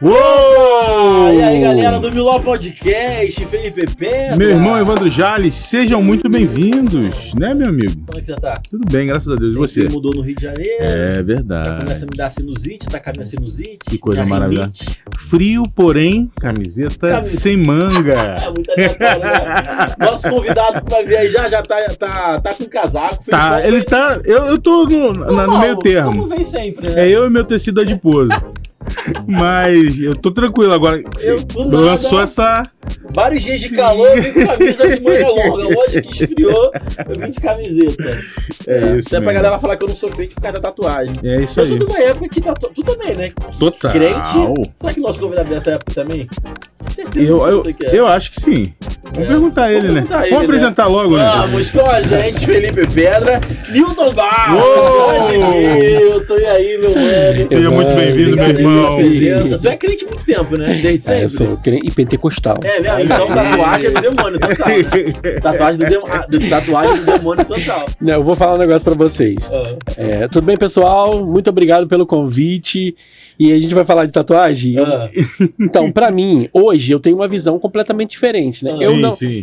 Uou! E aí, galera do Miló Podcast, Felipe Pedra. Meu irmão Evandro Jales, sejam muito bem-vindos, né, meu amigo? Como é que você tá? Tudo bem, graças a Deus. E você? Você mudou no Rio de Janeiro. É verdade. Já começa a me dar sinusite, tá com a minha sinusite. Que coisa minha maravilhosa. rinite. Frio, porém, camiseta sem manga. É muito aleatório, né? Nosso convidado que vai ver aí já tá com casaco. Tá, ele tá... Eu tô no meio termo. Como vem sempre, né? É eu e meu tecido adiposo. Mas eu tô tranquilo agora. Lançou essa... Vários dias de calor, eu vim com camisa de manga longa. Hoje que esfriou, eu vim de camiseta. É isso. Até pra galera falar que eu não sou crente por causa da tatuagem. É isso Eu aí. sou de uma época que tu também, né? Total. Crente. Será que nosso convidado dessa época também? Certeza que é. Eu acho que sim. Vamos perguntar a ele, né? perguntar a ele, Vamos apresentar logo, né? Vamos com a gente, Felipe Pedra, Newton Bar. Uou! Newton, e aí, meu mano? Seja muito bem-vindo, meu Obrigado pela irmão. presença. Tu é crente há muito tempo, né? Desde sempre. Eu sou crente e pentecostal. É mesmo? Então tatuagem é do demônio total. Tatuagem do demônio total. Não, eu vou falar um negócio pra vocês. Tudo bem, pessoal? Muito obrigado pelo convite. E a gente vai falar de tatuagem? Então, pra mim, hoje eu tenho uma visão completamente diferente, né?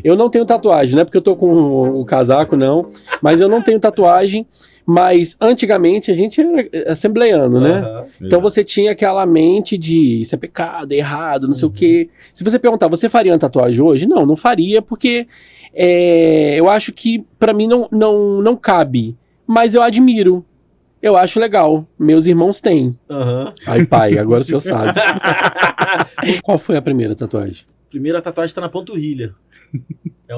Eu não tenho tatuagem, não é porque eu tô com o casaco, não. Mas eu não tenho tatuagem. Mas antigamente a gente era assembleiano, né? Então você tinha aquela mente de isso é pecado, é errado, não sei o quê. Se você perguntar, você faria uma tatuagem hoje? Não faria, porque eu acho que pra mim não cabe. Mas eu admiro. Eu acho legal. Meus irmãos têm. Ai, pai, agora o senhor sabe. Qual foi a primeira tatuagem? A primeira tatuagem tá na panturrilha. Eu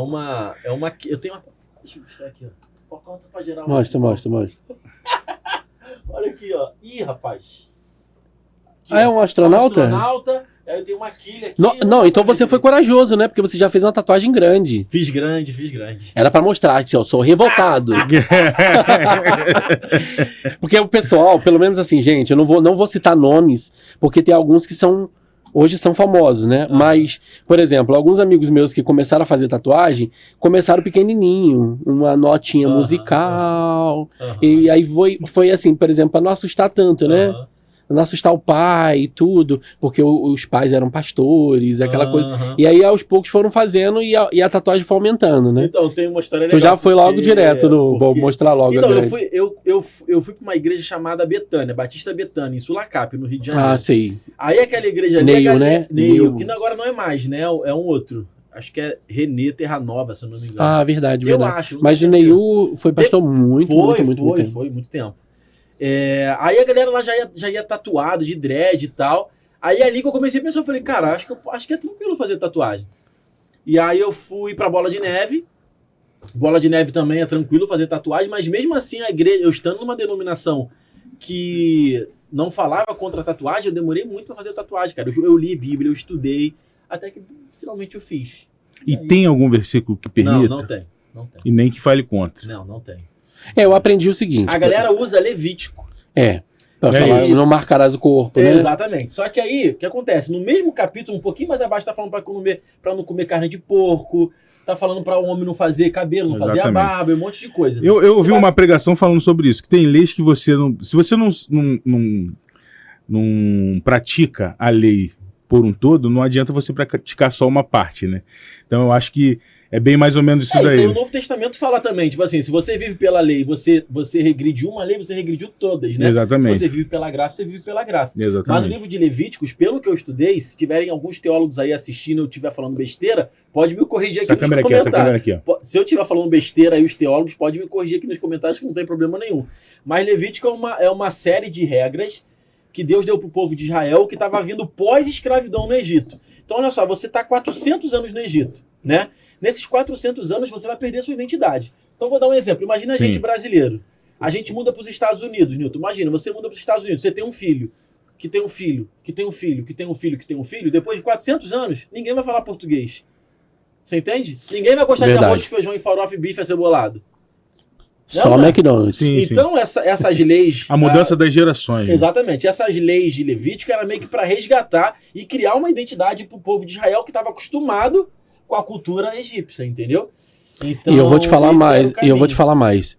tenho uma... Deixa eu mostrar aqui, ó. Pra gerar Mostra. Olha aqui, ó. Ih, rapaz. Aqui, é um astronauta? Aí eu tenho uma quilha aqui. Não, então você foi corajoso, né? Porque você já fez uma tatuagem grande. Fiz grande. Era pra mostrar que eu sou revoltado. Porque o pessoal, pelo menos assim, gente, eu não vou citar nomes, porque tem alguns que hoje são famosos, né? Mas, por exemplo, alguns amigos meus que começaram a fazer tatuagem, começaram pequenininho, uma notinha musical. E aí foi assim, por exemplo, pra não assustar tanto, né? Não assustar o pai e tudo, porque os pais eram pastores, aquela coisa. E aí, aos poucos, foram fazendo e a tatuagem foi aumentando, né? Então, tem uma história legal. Tu já foi logo direto, vou mostrar logo. Então, eu fui pra uma igreja chamada Betânia, Batista Betânia, em Sulacap, no Rio de Janeiro. Ah, sei. Aí aquela igreja ali... Neil, né? Neil, que agora não é mais, né? É um outro. Acho que é René Terranova, se eu não me engano. Ah, verdade. Eu acho. Mas o Neil foi pastor muito tempo. Foi muito tempo. Aí a galera lá já ia tatuado, de dread e tal. Aí ali que eu comecei a pensar, eu falei, cara, acho que é tranquilo fazer tatuagem. E aí eu fui pra Bola de Neve. Bola de Neve também é tranquilo fazer tatuagem, mas mesmo assim a igreja, eu estando numa denominação que não falava contra a tatuagem, eu demorei muito pra fazer tatuagem, cara. Eu li Bíblia, eu estudei, até que finalmente eu fiz. E tem algum versículo que permita? Não tem. E nem que fale contra. Não tem. Eu aprendi o seguinte. A galera usa Levítico. Pra falar, não marcarás o corpo, né? Exatamente. Só que aí, o que acontece? No mesmo capítulo, um pouquinho mais abaixo, tá falando pra não comer carne de porco, tá falando pra o homem não fazer cabelo, não fazer a barba, um monte de coisa. Eu ouvi uma pregação falando sobre isso, que tem leis que você não... Se você não pratica a lei por um todo, não adianta você praticar só uma parte, né? Então eu acho que é bem mais ou menos isso daí. Isso aí o Novo Testamento fala também, tipo assim, se você vive pela lei, você regride uma lei, você regrediu todas, né? Exatamente. Se você vive pela graça, você vive pela graça. Exatamente. Mas o livro de Levíticos, pelo que eu estudei, se tiverem alguns teólogos aí assistindo e eu estiver falando besteira, pode me corrigir aqui nos comentários. Essa câmera aqui, ó. Se eu estiver falando besteira aí, os teólogos podem me corrigir aqui nos comentários, que não tem problema nenhum. Mas Levítico é uma série de regras que Deus deu para o povo de Israel, que estava vindo pós-escravidão no Egito. Então, olha só, você está 400 anos no Egito, né? Nesses 400 anos, você vai perder sua identidade. Então, vou dar um exemplo. Imagina a gente brasileiro. A gente muda para os Estados Unidos, Newton. Imagina, você muda para os Estados Unidos. Você tem um filho, que tem um filho, que tem um filho, que tem um filho, que tem um filho. Depois de 400 anos, ninguém vai falar português. Você entende? Ninguém vai gostar de arroz com feijão e farofa e bife acebolado. Só o McDonald's. Sim, então, essas leis... A mudança das gerações. Exatamente. Essas leis de Levítico era meio que para resgatar e criar uma identidade para o povo de Israel que estava acostumado com a cultura egípcia, entendeu? Então, e eu vou te falar mais.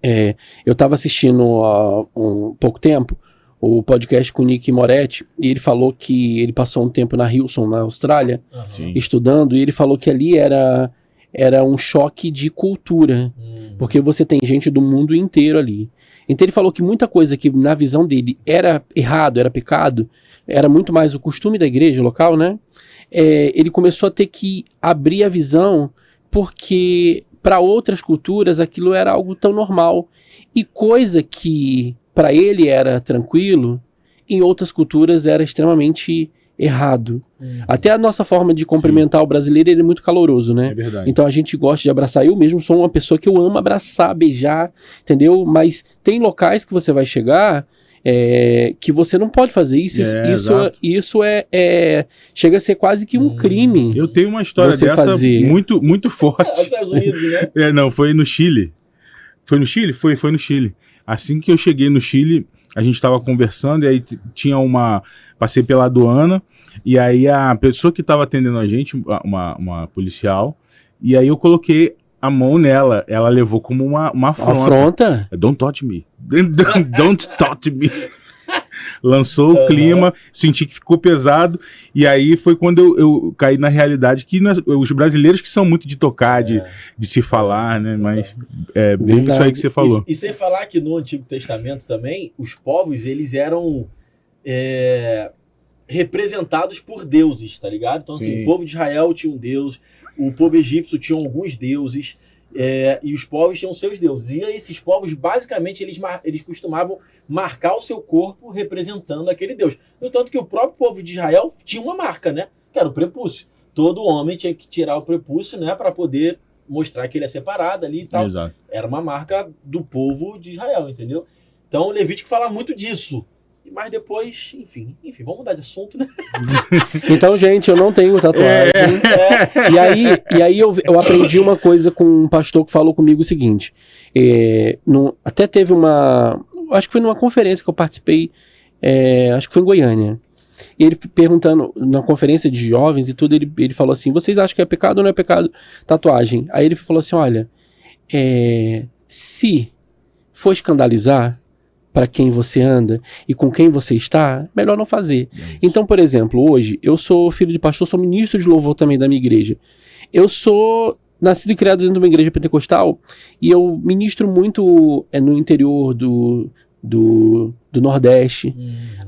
Eu estava assistindo há um pouco tempo o podcast com o Nick Moretti, e ele falou que ele passou um tempo na Hillsong, na Austrália, estudando, e ele falou que ali era um choque de cultura, porque você tem gente do mundo inteiro ali. Então ele falou que muita coisa que na visão dele era errado, era pecado, era muito mais o costume da igreja local, né? Ele começou a ter que abrir a visão, porque para outras culturas aquilo era algo tão normal. E coisa que para ele era tranquilo, em outras culturas era extremamente errado. Até a nossa forma de cumprimentar o brasileiro, ele é muito caloroso, né? É verdade. Então a gente gosta de abraçar. Eu mesmo sou uma pessoa que eu amo abraçar, beijar, entendeu? Mas tem locais que você vai chegar que você não pode fazer isso. Isso chega a ser quase que um crime. Eu tenho uma história dessa muito, muito forte. Nos Estados Unidos, né? Não, foi no Chile. Foi no Chile? Foi no Chile. Assim que eu cheguei no Chile, a gente estava conversando e aí tinha passei pela aduana e aí a pessoa que estava atendendo a gente, uma policial, e aí eu coloquei a mão nela, ela levou como uma afronta. Don't touch me. Don't touch me. Lançou o clima, senti que ficou pesado, e aí foi quando eu caí na realidade que os brasileiros que são muito de tocar, de se falar, né? Mas bem isso aí que você falou. E sem falar que no Antigo Testamento também, os povos, eles eram representados por deuses, tá ligado? Então, assim, o povo de Israel tinha um deus, o povo egípcio tinha alguns deuses, e os povos tinham seus deuses. E esses povos, basicamente, eles costumavam marcar o seu corpo representando aquele deus. No tanto que o próprio povo de Israel tinha uma marca, né? Que era o prepúcio. Todo homem tinha que tirar o prepúcio, né? Para poder mostrar que ele é separado ali e tal. Exato. Era uma marca do povo de Israel, entendeu? Então o Levítico fala muito disso. Mas depois, enfim, vamos mudar de assunto, né? Então, gente, eu não tenho tatuagem. E aí eu aprendi uma coisa com um pastor que falou comigo o seguinte. Até teve acho que foi numa conferência que eu participei, acho que foi em Goiânia. E ele perguntando, na conferência de jovens e tudo, ele falou assim, vocês acham que é pecado ou não é pecado tatuagem? Aí ele falou assim, olha, se for escandalizar para quem você anda e com quem você está, melhor não fazer. Então, por exemplo, hoje, eu sou filho de pastor, sou ministro de louvor também da minha igreja. Eu sou nascido e criado dentro de uma igreja pentecostal e eu ministro muito no interior do Nordeste,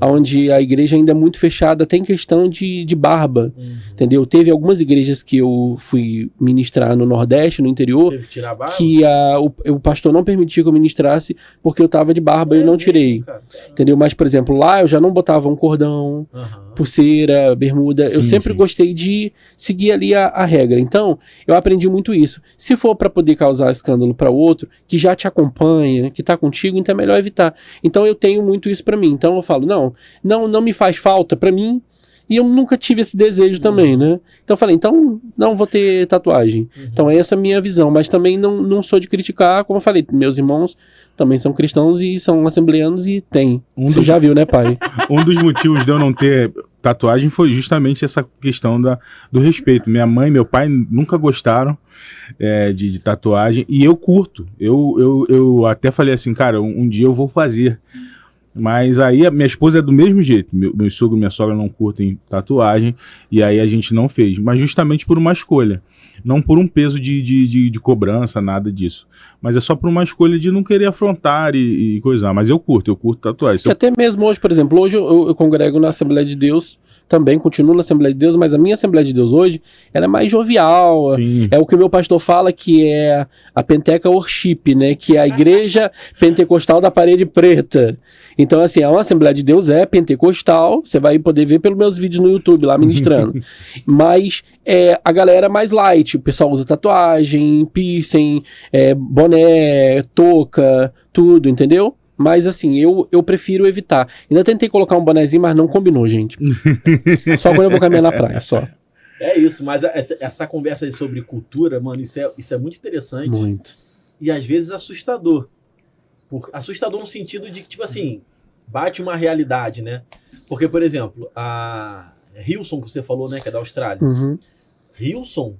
onde a igreja ainda é muito fechada, tem questão de barba, entendeu? Teve algumas igrejas que eu fui ministrar no Nordeste, no interior, Teve que tirar a barba? que o pastor não permitia que eu ministrasse porque eu tava de barba e eu não tirei, entendeu? Mas, por exemplo, lá eu já não botava um cordão, pulseira, bermuda, eu sempre gostei de seguir ali a regra. Então, eu aprendi muito isso. Se for para poder causar escândalo para outro, que já te acompanha, que tá contigo, então é melhor evitar. Então eu tenho muito isso pra mim. Então eu falo, não me faz falta pra mim. E eu nunca tive esse desejo também, né? Então eu falei, então não vou ter tatuagem. Então essa é a minha visão. Mas também não sou de criticar, como eu falei, meus irmãos também são cristãos e são assembleanos e tem. Você já viu, né, pai? Um dos motivos de eu não ter tatuagem foi justamente essa questão do respeito. Minha mãe e meu pai nunca gostaram de tatuagem e eu curto. Eu até falei assim, cara, um dia eu vou fazer. Mas aí a minha esposa é do mesmo jeito. Meu sogro e minha sogra não curtem tatuagem e aí a gente não fez. Mas justamente por uma escolha. Não por um peso de cobrança, nada disso. Mas é só por uma escolha de não querer afrontar e coisar. Mas eu curto tatuagem. E até mesmo hoje, por exemplo, hoje eu congrego na Assembleia de Deus, também continuo na Assembleia de Deus, mas a minha Assembleia de Deus hoje, ela é mais jovial. Sim. É o que o meu pastor fala que é a Penteca Worship, né? Que é a igreja pentecostal da parede preta. Então, assim, a Assembleia de Deus é pentecostal, você vai poder ver pelos meus vídeos no YouTube lá ministrando. Mas a galera mais light, o pessoal usa tatuagem, piercing, boné, touca, tudo, entendeu? Mas assim, eu prefiro evitar. Ainda tentei colocar um bonezinho, mas não combinou, gente. Só quando eu vou caminhar na praia, só. É isso, mas essa conversa aí sobre cultura, mano, isso é muito interessante. Muito. E às vezes assustador. Assustador no sentido de que, tipo assim, bate uma realidade, né? Porque, por exemplo, a Hillsong que você falou, né, que é da Austrália. Hillsong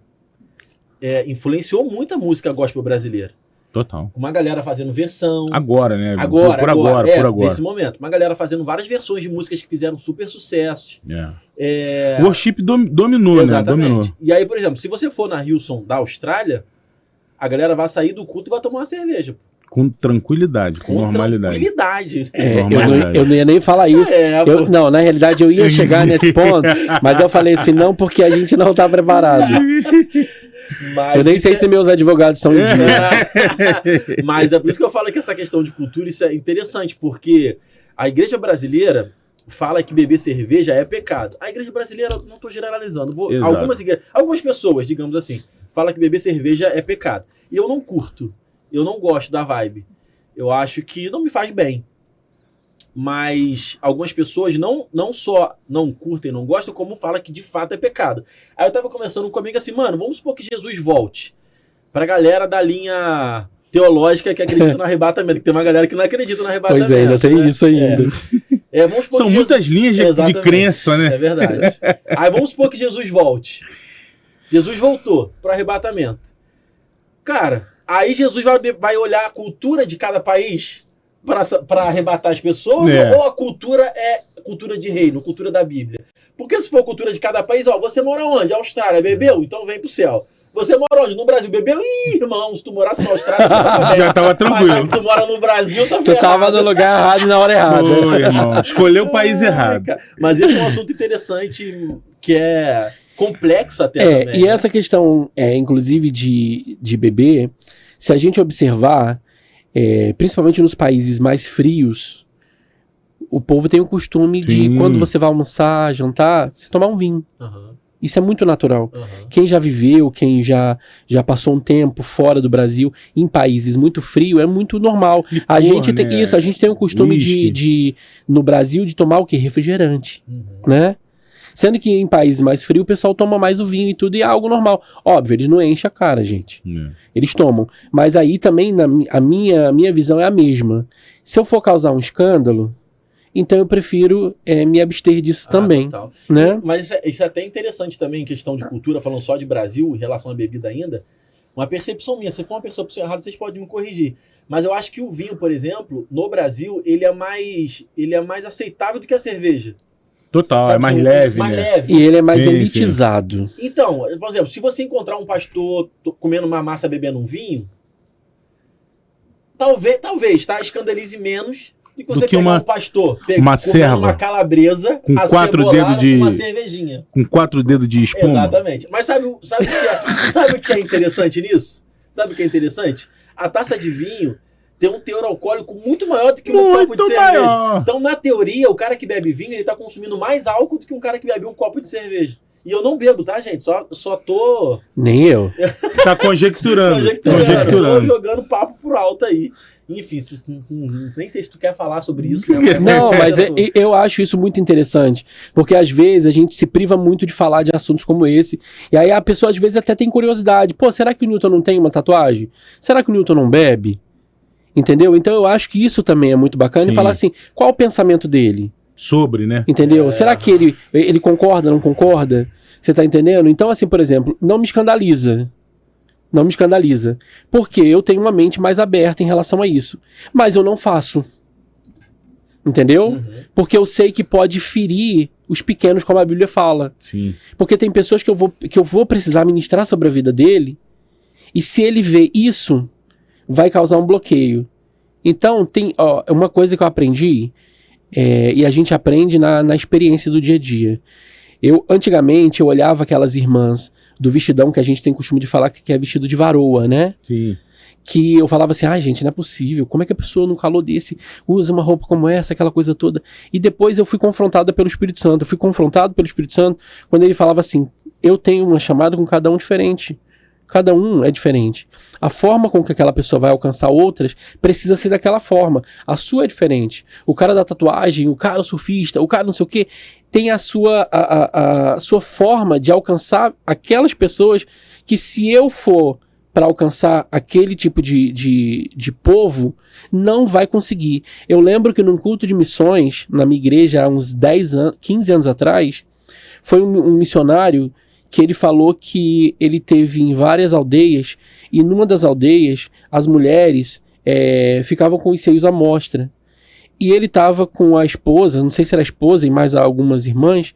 influenciou muito a música gospel brasileira. Total. Uma galera fazendo versão. Agora, né? Agora. Por agora. Nesse momento. Uma galera fazendo várias versões de músicas que fizeram super sucessos. O worship dominou, exatamente, né? Dominou. E aí, por exemplo, se você for na Hillsong da Austrália, a galera vai sair do culto e vai tomar uma cerveja. Com tranquilidade, com normalidade. Eu não ia nem falar isso. Não, na realidade eu ia chegar nesse ponto, mas eu falei assim, não, porque a gente não tá preparado. Mas eu nem sei se meus advogados são em dia. Mas é por isso que eu falo que essa questão de cultura, isso é interessante, porque a igreja brasileira fala que beber cerveja é pecado. A igreja brasileira, não estou generalizando, algumas pessoas, digamos assim, falam que beber cerveja é pecado. E eu não curto, eu não gosto da vibe. Eu acho que não me faz bem. Mas algumas pessoas não só não curtem, não gostam, como falam que de fato é pecado. Aí eu tava conversando comigo assim, mano, vamos supor que Jesus volte. Pra galera da linha teológica que acredita no arrebatamento, que tem uma galera que não acredita no arrebatamento. Pois é, ainda tem isso ainda. Vamos supor São que muitas linhas de crença, né? É verdade. Aí vamos supor que Jesus volte. Jesus voltou pro arrebatamento. Cara, aí Jesus vai olhar a cultura de cada país para arrebatar as pessoas, ou a cultura é cultura de reino, cultura da Bíblia? Porque se for cultura de cada país, você mora onde? Austrália, bebeu? Então vem pro céu. Você mora onde? No Brasil, bebeu? Ih, irmão, se tu morasse na Austrália, você tava já tava tranquilo. Mas tu mora no Brasil, tá ferrado. Tu tava no lugar errado e na hora errada. Irmão. Escolheu o país errado. Mas esse é um assunto interessante, que é complexo até também. E essa questão, inclusive, de beber, se a gente observar, principalmente nos países mais frios, o povo tem o costume de, quando você vai almoçar, jantar, você tomar um vinho. Isso é muito natural. Quem já viveu, quem já passou um tempo fora do Brasil, em países muito frios, é muito normal. A gente tem isso, a gente tem o costume de no Brasil, de tomar o quê? Refrigerante, né? Sendo que em países mais frios, o pessoal toma mais o vinho e tudo, e é algo normal. Óbvio, eles não enchem a cara, gente. Eles tomam. Mas aí também, a minha visão é a mesma. Se eu for causar um escândalo, então eu prefiro me abster disso também. Né? Mas isso é até interessante também, em questão de cultura, falando só de Brasil, em relação à bebida ainda. Uma percepção minha, se for uma percepção errada, vocês podem me corrigir. Mas eu acho que o vinho, por exemplo, no Brasil, ele é mais aceitável do que a cerveja. Total, sabe, é mais leve, leve. E ele é mais elitizado. Sim. Então, por exemplo, se você encontrar um pastor comendo uma massa, bebendo um vinho, talvez, tá? Escandalize menos do que você pegar um pastor comendo uma calabresa com 4 dedos de uma cervejinha. Com 4 dedos de espuma. Exatamente. Mas sabe o que é interessante nisso? Sabe o que é interessante? A taça de vinho tem um teor alcoólico muito maior do que um copo de cerveja. Maior. Então, na teoria, o cara que bebe vinho, ele tá consumindo mais álcool do que um cara que bebe um copo de cerveja. E eu não bebo, tá, gente? Só tô... Nem eu. Tá conjecturando. Tô jogando papo por alto aí. Enfim, nem sei se tu quer falar sobre isso. Né? Não, mas eu acho isso muito interessante. Porque às vezes a gente se priva muito de falar de assuntos como esse. E aí a pessoa às vezes até tem curiosidade. Pô, será que o Newton não tem uma tatuagem? Será que o Newton não bebe? Entendeu? Então eu acho que isso também é muito bacana. E falar assim, qual o pensamento dele? Sobre, né? Entendeu? Será que ele concorda, não concorda? Você tá entendendo? Então assim, por exemplo, não me escandaliza. Não me escandaliza. Porque eu tenho uma mente mais aberta em relação a isso. Mas eu não faço. Entendeu? Porque eu sei que pode ferir os pequenos, como a Bíblia fala. Sim. Porque tem pessoas que eu vou precisar ministrar sobre a vida dele. E se ele vê isso, vai causar um bloqueio. Então, tem uma coisa que eu aprendi, e a gente aprende na experiência do dia a dia. Antigamente, eu olhava aquelas irmãs do vestidão que a gente tem costume de falar que é vestido de varoa, né? Sim. Que eu falava assim, gente, não é possível. Como é que a pessoa num calor desse usa uma roupa como essa, aquela coisa toda? E depois eu fui confrontada pelo Espírito Santo. Eu fui confrontado pelo Espírito Santo quando ele falava assim, eu tenho uma chamada com cada um diferente. Cada um é diferente. A forma com que aquela pessoa vai alcançar outras precisa ser daquela forma. A sua é diferente. O cara da tatuagem, o cara surfista, o cara não sei o quê, tem a sua forma de alcançar aquelas pessoas que, se eu for para alcançar aquele tipo de povo, não vai conseguir. Eu lembro que num culto de missões, na minha igreja, há uns 15 anos atrás, foi um missionário que ele falou que ele teve em várias aldeias, e numa das aldeias, as mulheres ficavam com os seios à mostra. E ele estava com a esposa, não sei se era a esposa e mais algumas irmãs,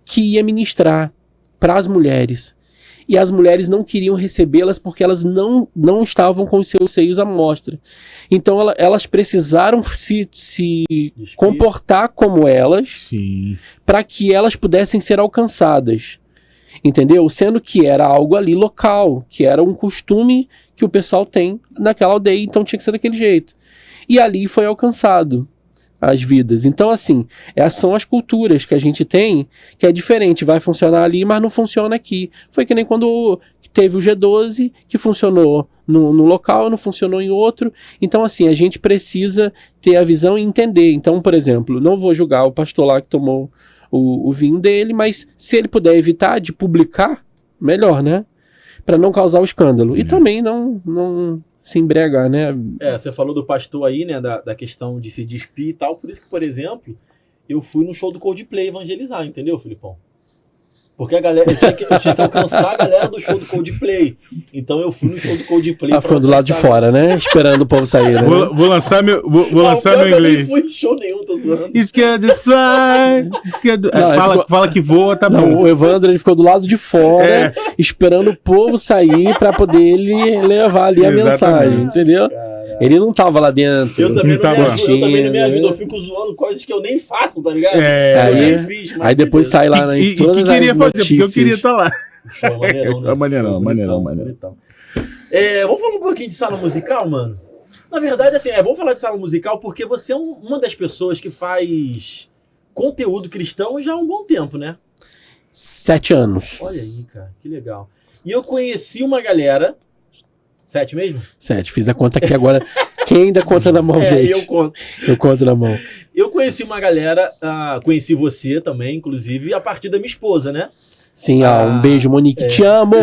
que ia ministrar para as mulheres. E as mulheres não queriam recebê-las porque elas não estavam com os seus seios à mostra. Então elas precisaram se comportar como elas para que elas pudessem ser alcançadas. Entendeu? Sendo que era algo ali local, que era um costume que o pessoal tem naquela aldeia, então tinha que ser daquele jeito. E ali foi alcançado as vidas. Então, assim, essas são as culturas que a gente tem, que é diferente, vai funcionar ali, mas não funciona aqui. Foi que nem quando teve o G12, que funcionou no local, não funcionou em outro. Então, assim, a gente precisa ter a visão e entender. Então, por exemplo, não vou julgar o pastor lá que tomou o vinho dele, mas se ele puder evitar de publicar, melhor, né? Para não causar o escândalo. E também não se embriagar, né? Você falou do pastor aí, né, da questão de se despir e tal, por isso que, por exemplo, eu fui no show do Coldplay evangelizar, entendeu, Filipão? Porque a galera, eu tinha que alcançar a galera do show do Coldplay. Então eu fui no show do Coldplay. Ela ficou do lado de fora, né? Esperando o povo sair, né? Vou lançar meu inglês. Eu nem fui em show nenhum, tô zoando. Scared to fly. Fala que voa, tá bom. O Evandro, ele ficou do lado de fora, esperando o povo sair pra poder ele levar ali a mensagem, entendeu? Ele não tava lá dentro. Eu também não me ajudo. Eu fico zoando coisas que eu nem faço, tá ligado? Aí depois sai lá na E que queria fazer, porque eu queria estar lá. Show maneirão, né? Maneirão. Vamos falar um pouquinho de sala musical, mano? Na verdade, assim, vamos falar de sala musical porque você é uma das pessoas que faz conteúdo cristão já há um bom tempo, né? 7 anos. Olha aí, cara, que legal. E eu conheci uma galera... 7 mesmo? 7, fiz a conta aqui agora. Quem ainda conta na mão, gente? Eu conto na mão. Eu conheci uma galera, conheci você também, inclusive, a partir da minha esposa, né? Sim, um beijo, Monique, te amo!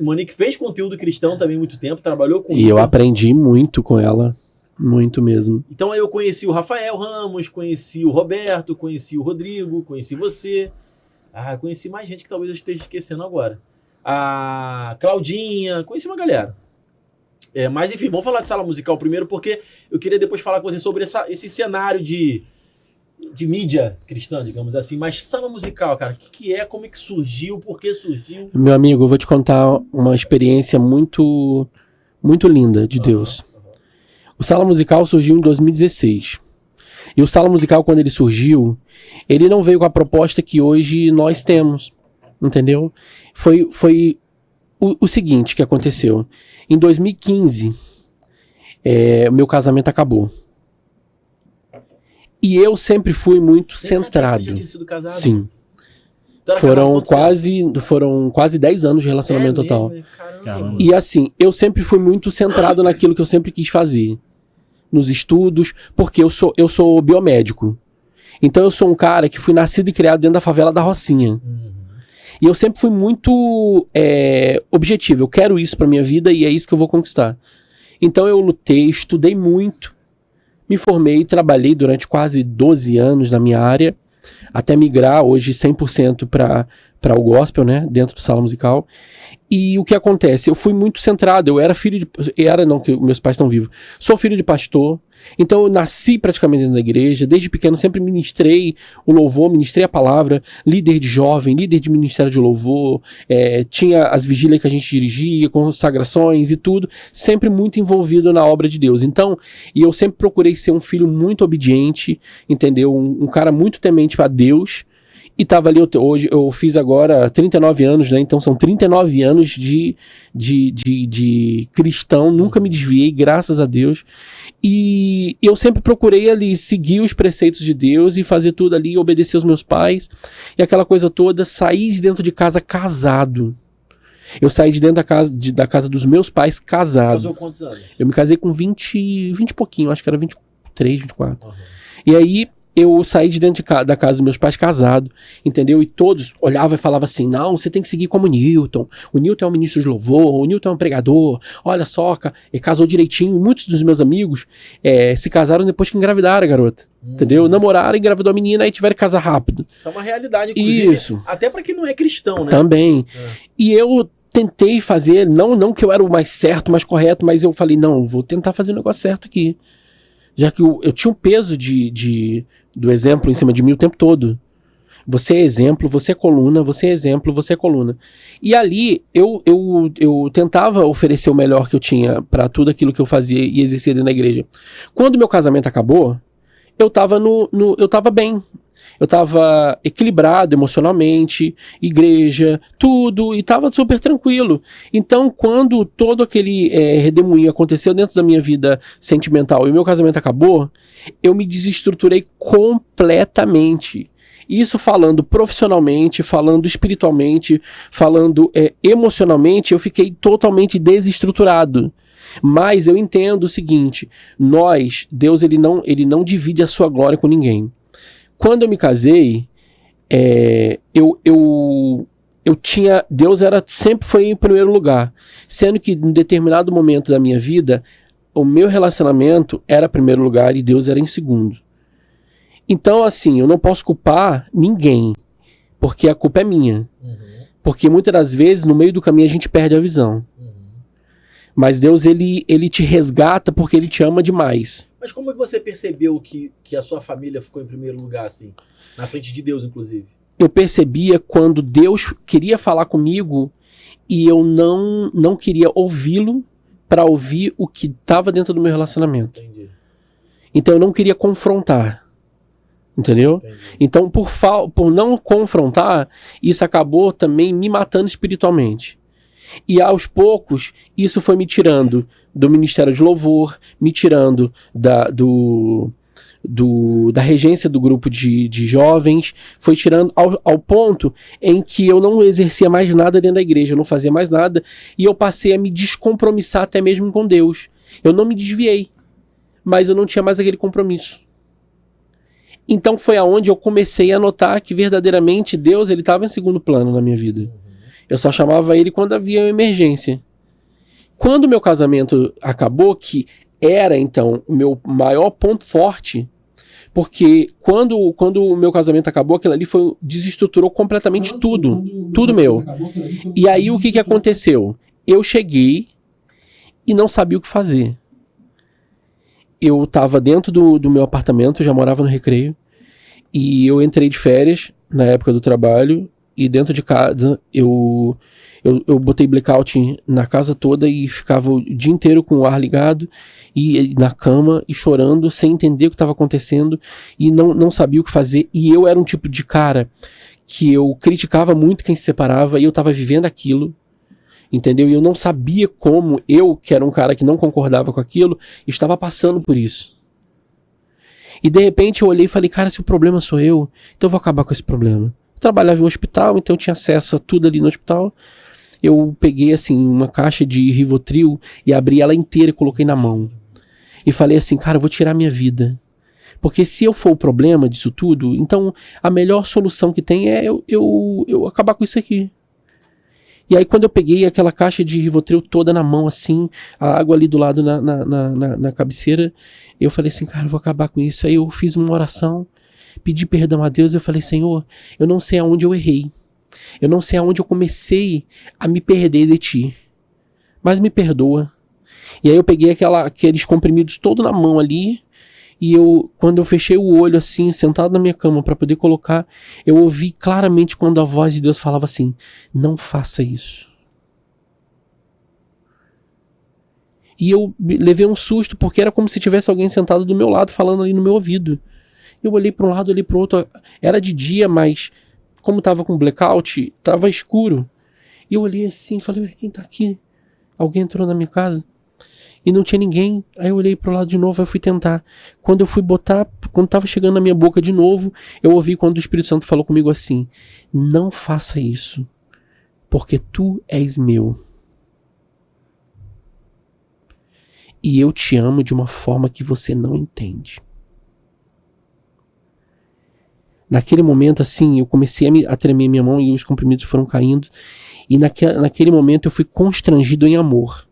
Monique fez conteúdo cristão também há muito tempo, trabalhou com... E eu aprendi muito com ela, muito mesmo. Então eu conheci o Rafael Ramos, conheci o Roberto, conheci o Rodrigo, conheci você. Conheci mais gente que talvez eu esteja esquecendo agora. A Claudinha, conheci uma galera. Mas enfim, vamos falar de sala musical primeiro, porque eu queria depois falar com você sobre esse cenário de mídia cristã, digamos assim. Mas sala musical, cara, o que é, como é que surgiu, por que surgiu? Meu amigo, eu vou te contar uma experiência muito, muito linda de Deus. O Sala Musical surgiu em 2016. E o Sala Musical, quando ele surgiu, ele não veio com a proposta que hoje nós temos. Entendeu? Foi o seguinte que aconteceu. Em 2015, meu casamento acabou. E eu sempre fui muito centrado. Você tinha sido casado? Sim. Foram quase 10 anos de relacionamento total. Caramba. E assim, eu sempre fui muito centrado naquilo que eu sempre quis fazer. Nos estudos, porque eu sou biomédico. Então eu sou um cara que fui nascido e criado dentro da favela da Rocinha. E eu sempre fui muito objetivo. Eu quero isso pra minha vida e é isso que eu vou conquistar. Então eu lutei, estudei muito, me formei, trabalhei durante quase 12 anos na minha área, até migrar hoje 100% para o gospel, né, dentro do Sala Musical. E o que acontece? Eu fui muito centrado, eu era filho de... que meus pais estão vivos. Sou filho de pastor, então eu nasci praticamente dentro da igreja, desde pequeno sempre ministrei o louvor, ministrei a palavra, líder de jovem, líder de ministério de louvor, tinha as vigílias que a gente dirigia, consagrações e tudo, sempre muito envolvido na obra de Deus. Então, e eu sempre procurei ser um filho muito obediente, entendeu? Um cara muito temente a Deus. E tava ali, hoje eu fiz agora 39 anos, né? Então são 39 anos de cristão, nunca me desviei, graças a Deus. E eu sempre procurei ali seguir os preceitos de Deus e fazer tudo ali, obedecer aos meus pais. E aquela coisa toda, saí de dentro de casa casado. Eu saí de dentro da casa dos meus pais casado. Casou quantos anos? Eu me casei com 20 e pouquinho, acho que era 23, 24. E aí... eu saí de dentro da casa dos meus pais casado, entendeu? E todos olhavam e falavam assim, não, você tem que seguir como o Newton é um ministro de louvor, o Newton é um pregador, olha só, casou direitinho. E muitos dos meus amigos se casaram depois que engravidaram a garota. Entendeu? Namoraram, engravidou a menina, aí tiveram que casar rápido. Isso é uma realidade, inclusive. Isso. Até pra quem não é cristão, né? Também. E eu tentei fazer, não que eu era o mais certo, mais correto, mas eu falei, não, vou tentar fazer o negócio certo aqui. Já que eu tinha um peso do exemplo em cima de mim o tempo todo. Você é exemplo, você é coluna, você é exemplo, você é coluna. E ali eu tentava oferecer o melhor que eu tinha pra tudo aquilo que eu fazia e exercia dentro da igreja. Quando meu casamento acabou, eu tava eu tava bem. Eu tava equilibrado emocionalmente, igreja, tudo, e tava super tranquilo. Então, quando todo aquele redemoinho aconteceu dentro da minha vida sentimental e o meu casamento acabou, eu me desestruturei completamente. Isso falando profissionalmente, falando espiritualmente, falando emocionalmente, eu fiquei totalmente desestruturado. Mas eu entendo o seguinte, Deus ele não divide a sua glória com ninguém. Quando eu me casei, Deus sempre foi em primeiro lugar, sendo que em determinado momento da minha vida, o meu relacionamento era primeiro lugar e Deus era em segundo. Então, assim, eu não posso culpar ninguém, porque a culpa é minha. Porque muitas das vezes, no meio do caminho, a gente perde a visão. Mas Deus, ele te resgata porque ele te ama demais. Mas como você percebeu que a sua família ficou em primeiro lugar, assim? Na frente de Deus, inclusive? Eu percebia quando Deus queria falar comigo e eu não queria ouvi-lo para ouvir o que estava dentro do meu relacionamento. Entendi. Então eu não queria confrontar. Entendeu? Entendi. Então, por não confrontar, isso acabou também me matando espiritualmente. E aos poucos, isso foi me tirando do Ministério de Louvor, me tirando da regência do grupo de jovens, foi tirando ao ponto em que eu não exercia mais nada dentro da igreja, eu não fazia mais nada, e eu passei a me descompromissar até mesmo com Deus. Eu não me desviei, mas eu não tinha mais aquele compromisso. Então foi aonde eu comecei a notar que verdadeiramente Deus ele estava em segundo plano na minha vida. Eu só chamava ele quando havia uma emergência. Quando o meu casamento acabou, que era então o meu maior ponto forte, porque quando o meu casamento acabou, aquilo ali desestruturou completamente tudo meu. E aí o que aconteceu? Eu cheguei e não sabia o que fazer. Eu estava dentro do meu apartamento, já morava no Recreio, e eu entrei de férias na época do trabalho, e dentro de casa eu botei blackout na casa toda e ficava o dia inteiro com o ar ligado, e na cama, e chorando, sem entender o que estava acontecendo, e não sabia o que fazer, e eu era um tipo de cara que eu criticava muito quem se separava, e eu estava vivendo aquilo, entendeu? E eu não sabia como eu, que era um cara que não concordava com aquilo, estava passando por isso. E de repente eu olhei e falei, cara, se o problema sou eu, então eu vou acabar com esse problema. Eu trabalhava em um hospital, então eu tinha acesso a tudo ali no hospital. Eu peguei assim uma caixa de Rivotril e abri ela inteira e coloquei na mão. E falei assim, cara, eu vou tirar minha vida. Porque se eu for o problema disso tudo, então a melhor solução que tem é eu acabar com isso aqui. E aí quando eu peguei aquela caixa de Rivotril toda na mão assim, a água ali do lado na cabeceira, eu falei assim, cara, eu vou acabar com isso. Aí eu fiz uma oração, pedi perdão a Deus, eu falei, Senhor, eu não sei aonde eu errei. Eu não sei aonde eu comecei a me perder de ti. Mas me perdoa. E aí eu peguei aqueles comprimidos todo na mão ali, e quando eu fechei o olho assim, sentado na minha cama para poder colocar, eu ouvi claramente quando a voz de Deus falava assim, não faça isso. E eu levei um susto, porque era como se tivesse alguém sentado do meu lado, falando ali no meu ouvido. Eu olhei para um lado, olhei para o outro, era de dia, mas como tava com blackout, tava escuro. E eu olhei assim, falei, quem tá aqui? Alguém entrou na minha casa? E não tinha ninguém. Aí eu olhei pro lado de novo, aí eu fui tentar. Quando eu fui botar, quando tava chegando na minha boca de novo, eu ouvi quando o Espírito Santo falou comigo assim, não faça isso, porque tu és meu. E eu te amo de uma forma que você não entende. Naquele momento, assim, eu comecei a tremer minha mão e os comprimidos foram caindo. E naquele momento eu fui constrangido em amor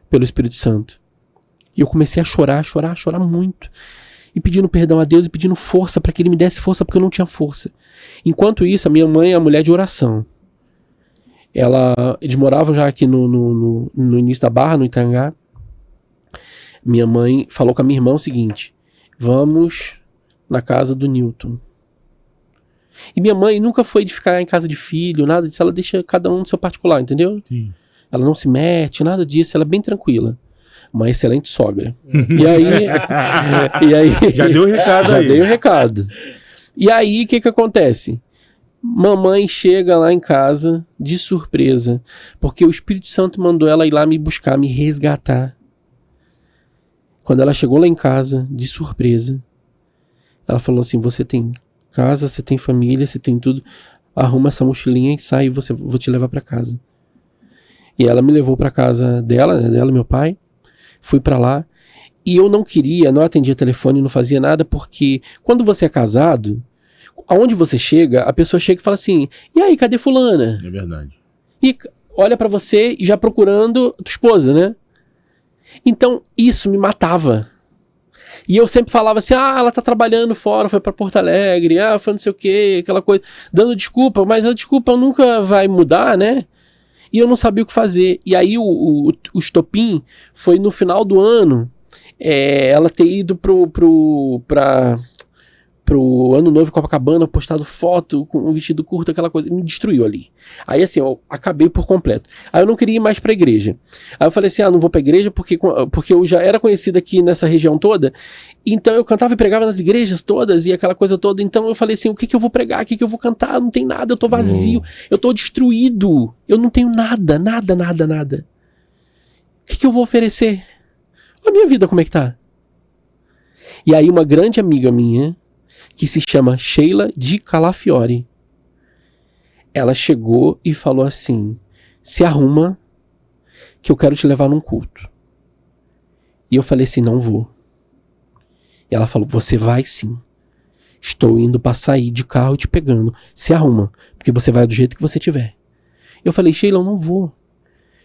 pelo Espírito Santo. E eu comecei a chorar muito. e pedindo perdão a Deus e pedindo força para que ele me desse força, porque eu não tinha força. Enquanto isso, a minha mãe é a mulher de oração. Eles moravam já aqui no início da Barra, no Itangá. Minha mãe falou com a minha irmã o seguinte: vamos na casa do Newton. E minha mãe nunca foi de ficar em casa de filho, nada disso. Ela deixa cada um no seu particular, entendeu? Sim. Ela não se mete, nada disso. Ela é bem tranquila. Uma excelente sogra. E aí já deu o recado já aí. dei o recado. E aí, o que acontece? Mamãe chega lá em casa de surpresa, porque o Espírito Santo mandou ela ir lá me buscar, me resgatar. Quando ela chegou lá em casa, de surpresa, ela falou assim: você tem casa, você tem família, você tem tudo, arruma essa mochilinha e sai, vou te levar pra casa. E ela me levou pra casa dela, meu pai. Fui pra lá e eu não atendia telefone, não fazia nada, porque quando você é casado, aonde você chega, a pessoa chega e fala assim: e aí, cadê fulana? É verdade. E olha pra você e já procurando tua esposa, né? Então isso me matava. E eu sempre falava assim: ela tá trabalhando fora, foi pra Porto Alegre, foi não sei o que, aquela coisa, dando desculpa, mas a desculpa nunca vai mudar, né? E eu não sabia o que fazer. E aí o estopim foi no final do ano, ela ter ido pro Ano Novo em Copacabana, postado foto com um vestido curto, aquela coisa, me destruiu ali. Aí assim, eu acabei por completo. Aí eu não queria ir mais pra igreja. Aí eu falei assim: não vou pra igreja porque eu já era conhecido aqui nessa região toda, então eu cantava e pregava nas igrejas todas e aquela coisa toda. Então eu falei assim: o que eu vou pregar, o que eu vou cantar? Não tem nada, eu tô vazio, eu tô destruído, eu não tenho nada. O que eu vou oferecer? A minha vida como é que tá? E aí uma grande amiga minha, que se chama Sheila de Calafiore, ela chegou e falou assim: se arruma que eu quero te levar num culto. E eu falei assim: não vou. E ela falou: você vai sim. Estou indo pra sair de carro e te pegando. Se arruma, porque você vai do jeito que você tiver. Eu falei: Sheila, eu não vou.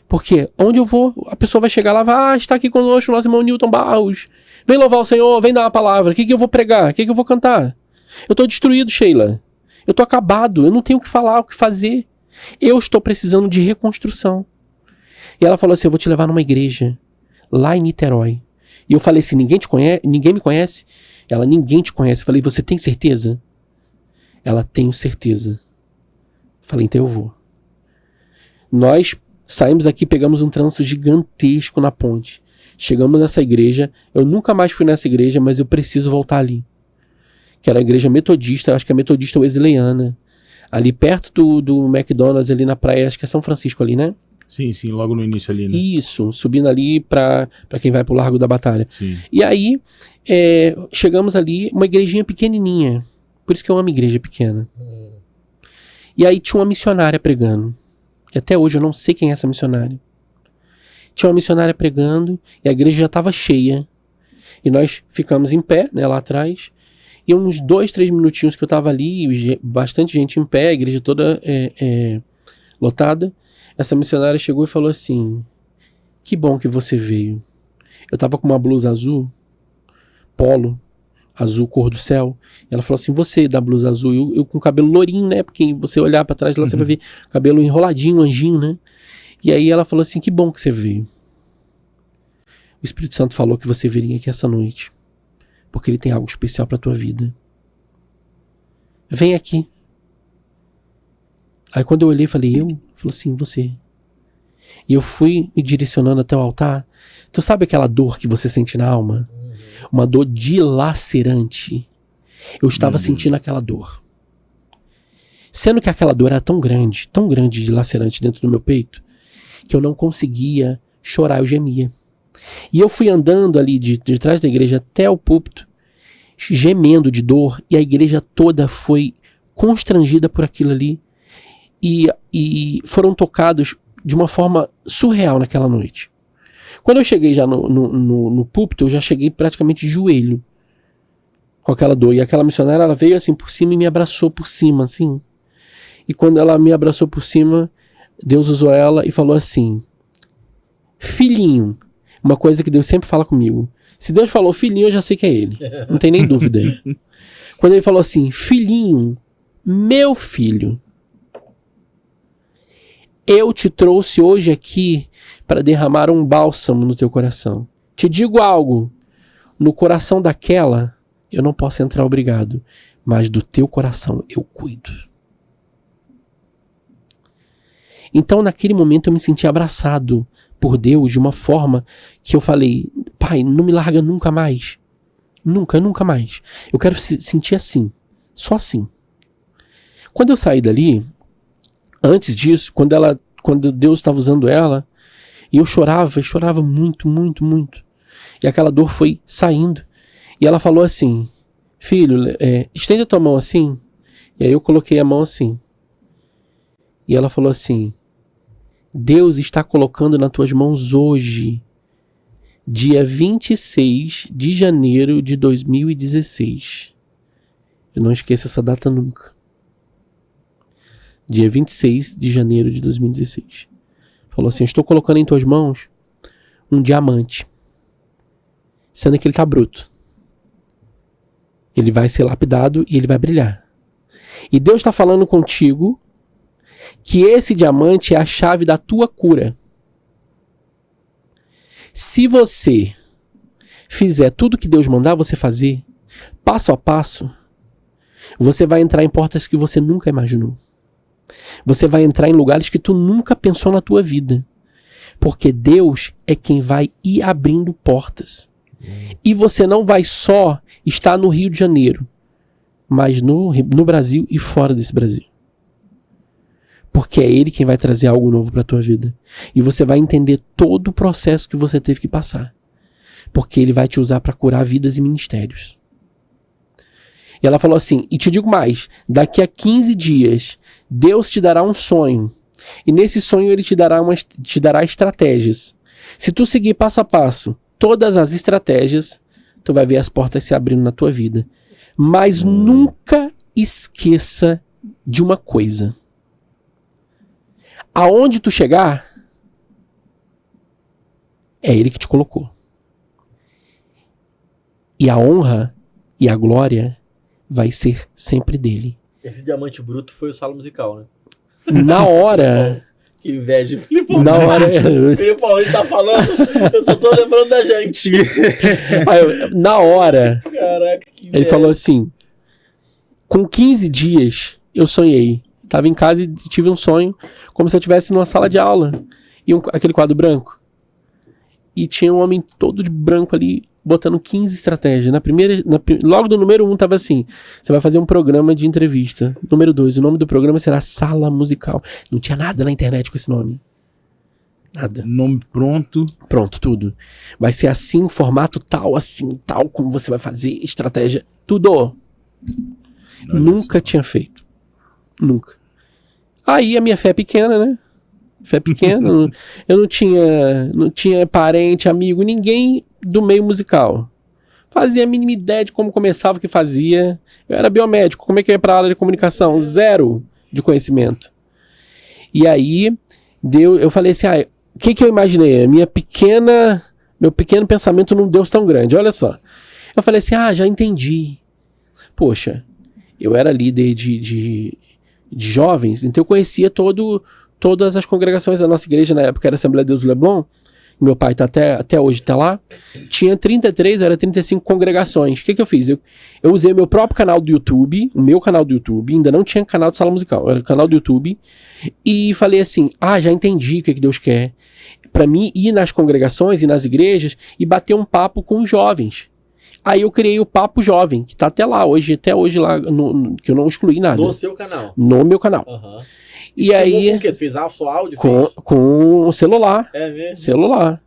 Porque onde eu vou, a pessoa vai chegar lá, está aqui conosco o nosso irmão Newton Barros. Vem louvar o Senhor, vem dar uma palavra. O que eu vou pregar? O que eu vou cantar? Eu tô destruído, Sheila. Eu tô acabado. Eu não tenho o que falar, o que fazer. Eu estou precisando de reconstrução. E ela falou assim: eu vou te levar numa igreja lá em Niterói. E eu falei assim: ninguém me conhece? Ela: ninguém te conhece. Eu falei: você tem certeza? Ela: tenho certeza. Eu falei: então eu vou. Nós saímos daqui, pegamos um trânsito gigantesco na ponte. Chegamos nessa igreja. Eu nunca mais fui nessa igreja, mas eu preciso voltar ali. Que era a igreja metodista, acho que é metodista wesleyana. Ali perto do McDonald's, ali na praia, acho que é São Francisco ali, né? Sim, logo no início ali, né? Isso, subindo ali pra quem vai pro Largo da Batalha. Sim. E aí, chegamos ali, uma igrejinha pequenininha. Por isso que eu amo igreja pequena. E aí tinha uma missionária pregando. Que até hoje eu não sei quem é essa missionária. Tinha uma missionária pregando e a igreja já estava cheia. E nós ficamos em pé, né, lá atrás. E uns 2-3 minutinhos que eu estava ali, bastante gente em pé, a igreja toda lotada. Essa missionária chegou e falou assim: que bom que você veio. Eu estava com uma blusa azul, polo, azul cor do céu. E ela falou assim: você da blusa azul, eu com cabelo lourinho, né? Porque você olhar para trás lá, você vai ver cabelo enroladinho, anjinho, né? E aí ela falou assim: que bom que você veio. O Espírito Santo falou que você viria aqui essa noite, porque ele tem algo especial para tua vida. Vem aqui. Aí quando eu olhei, falei: eu? Falou assim: você. E eu fui me direcionando até o altar. Tu sabe aquela dor que você sente na alma? Uma dor dilacerante. Eu estava sentindo aquela dor. Sendo que aquela dor era tão grande dilacerante dentro do meu peito, que eu não conseguia chorar, eu gemia. E eu fui andando ali de trás da igreja até o púlpito, gemendo de dor, e a igreja toda foi constrangida por aquilo ali, e foram tocados de uma forma surreal naquela noite. Quando eu cheguei já no púlpito, eu já cheguei praticamente de joelho, com aquela dor, e aquela missionária, ela veio assim por cima e me abraçou por cima, assim. E quando ela me abraçou por cima, Deus usou ela e falou assim: filhinho, uma coisa que Deus sempre fala comigo: Se Deus falou filhinho, eu já sei que é ele. Não tem nem dúvida. Quando ele falou assim, filhinho, meu filho, eu te trouxe hoje aqui para derramar um bálsamo no teu coração. Te digo algo, no coração daquela, eu não posso entrar obrigado, mas do teu coração eu cuido. Então, naquele momento, eu me senti abraçado por Deus de uma forma que eu falei, pai, não me larga nunca mais. Nunca, nunca mais. Eu quero sentir assim, só assim. Quando eu saí dali, antes disso, quando Deus estava usando ela, e eu chorava muito, muito, muito. E aquela dor foi saindo. E ela falou assim, filho, estende a tua mão assim. E aí eu coloquei a mão assim. E ela falou assim, Deus está colocando nas tuas mãos hoje, dia 26 de janeiro de 2016. Eu não esqueço essa data nunca. Dia 26 de janeiro de 2016. Falou assim, estou colocando em tuas mãos um diamante. Sendo que ele está bruto. Ele vai ser lapidado e ele vai brilhar. E Deus está falando contigo que esse diamante é a chave da tua cura. Se você fizer tudo que Deus mandar você fazer, passo a passo, você vai entrar em portas que você nunca imaginou. Você vai entrar em lugares que tu nunca pensou na tua vida. Porque Deus é quem vai ir abrindo portas. E você não vai só estar no Rio de Janeiro, mas no Brasil e fora desse Brasil. Porque é Ele quem vai trazer algo novo para a tua vida. E você vai entender todo o processo que você teve que passar. Porque Ele vai te usar para curar vidas e ministérios. E ela falou assim, e te digo mais, daqui a 15 dias, Deus te dará um sonho. E nesse sonho Ele te dará estratégias. Se tu seguir passo a passo todas as estratégias, tu vai ver as portas se abrindo na tua vida. Mas nunca esqueça de uma coisa. Aonde tu chegar, é Ele que te colocou. E a honra e a glória vai ser sempre dele. Esse diamante bruto foi o sala musical, né? Na hora... Que inveja, Filipão. Na hora... Filipão, ele tá falando, eu só tô lembrando da gente. Na hora... Caraca, que inveja. Ele falou assim, com 15 dias eu sonhei. Tava em casa e tive um sonho como se eu estivesse numa sala de aula. E aquele quadro branco. E tinha um homem todo de branco ali, botando 15 estratégias. Logo do número 1 tava assim, você vai fazer um programa de entrevista. Número 2, o nome do programa será Sala Musical. Não tinha nada na internet com esse nome. Nada. Nome pronto. Pronto, tudo. Vai ser assim, formato tal, assim, tal, como você vai fazer, estratégia, tudo. Nunca tinha feito. Nunca. Aí a minha fé é pequena, né? Fé pequena. Eu não tinha parente, amigo, ninguém do meio musical. Fazia a mínima ideia de como começava, o que fazia. Eu era biomédico, como é que eu ia pra área de comunicação? Zero de conhecimento. E aí, eu falei assim, o que eu imaginei? Meu pequeno pensamento num Deus tão grande, olha só. Eu falei assim, já entendi. Poxa, eu era líder de jovens, então eu conhecia todas as congregações da nossa igreja, na época era Assembleia de Deus do Leblon, meu pai tá até hoje tá lá, tinha 33, era 35 congregações. O que eu fiz? Eu usei meu próprio canal do YouTube, o meu canal do YouTube, ainda não tinha canal de sala musical, era canal do YouTube, e falei assim, já entendi o que Deus quer, para mim ir nas congregações e nas igrejas e bater um papo com os jovens. Aí eu criei o Papo Jovem, que tá até hoje lá, que eu não excluí nada. No seu canal? No meu canal. Uhum. E aí... Com o quê? Tu fez só áudio? Com o celular. É mesmo? Celular.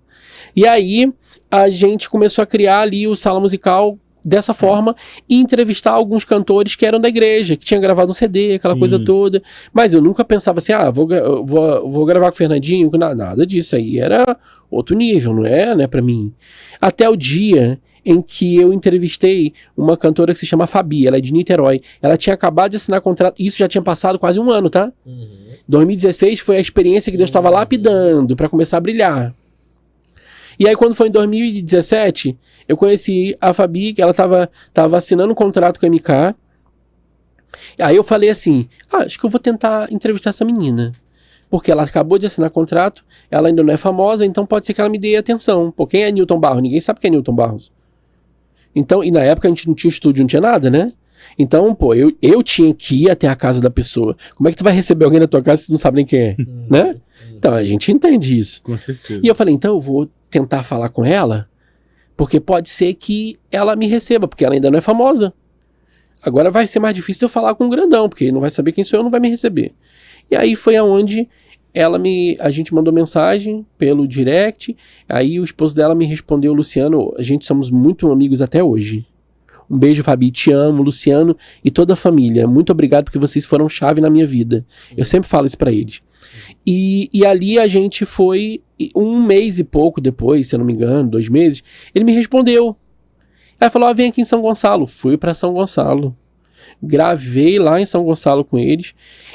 E aí a gente começou a criar ali o Sala Musical dessa forma e entrevistar alguns cantores que eram da igreja, que tinham gravado um CD, aquela coisa toda. Mas eu nunca pensava assim, vou gravar com o Fernandinho, nada disso aí. Era outro nível, não é pra mim. Até o dia em que eu entrevistei uma cantora que se chama Fabi, ela é de Niterói. Ela tinha acabado de assinar contrato, isso já tinha passado quase um ano, tá? 2016 foi a experiência que Deus estava lapidando para começar a brilhar. E aí, quando foi em 2017, eu conheci a Fabi, que ela tava assinando um contrato com a MK. Aí eu falei assim, acho que eu vou tentar entrevistar essa menina. Porque ela acabou de assinar contrato, ela ainda não é famosa, então pode ser que ela me dê atenção. Pô, quem é Newton Barros? Ninguém sabe quem é Newton Barros. Então, e na época a gente não tinha estúdio, não tinha nada, né? Então, pô, eu tinha que ir até a casa da pessoa. Como é que tu vai receber alguém na tua casa se tu não sabe nem quem é, né? Então, a gente entende isso. Com certeza. E eu falei, então eu vou tentar falar com ela, porque pode ser que ela me receba, porque ela ainda não é famosa. Agora vai ser mais difícil eu falar com um grandão, porque ele não vai saber quem sou eu, não vai me receber. E aí foi aonde a gente mandou mensagem pelo direct, aí o esposo dela me respondeu, Luciano, a gente somos muito amigos até hoje. Um beijo, Fabi, te amo, Luciano e toda a família. Muito obrigado porque vocês foram chave na minha vida. Eu sempre falo isso pra eles. E ali a gente foi, 1 mês e pouco depois, se eu não me engano, 2 meses, ele me respondeu. Aí falou, vem aqui em São Gonçalo. Fui pra São Gonçalo. Gravei lá em São Gonçalo com eles.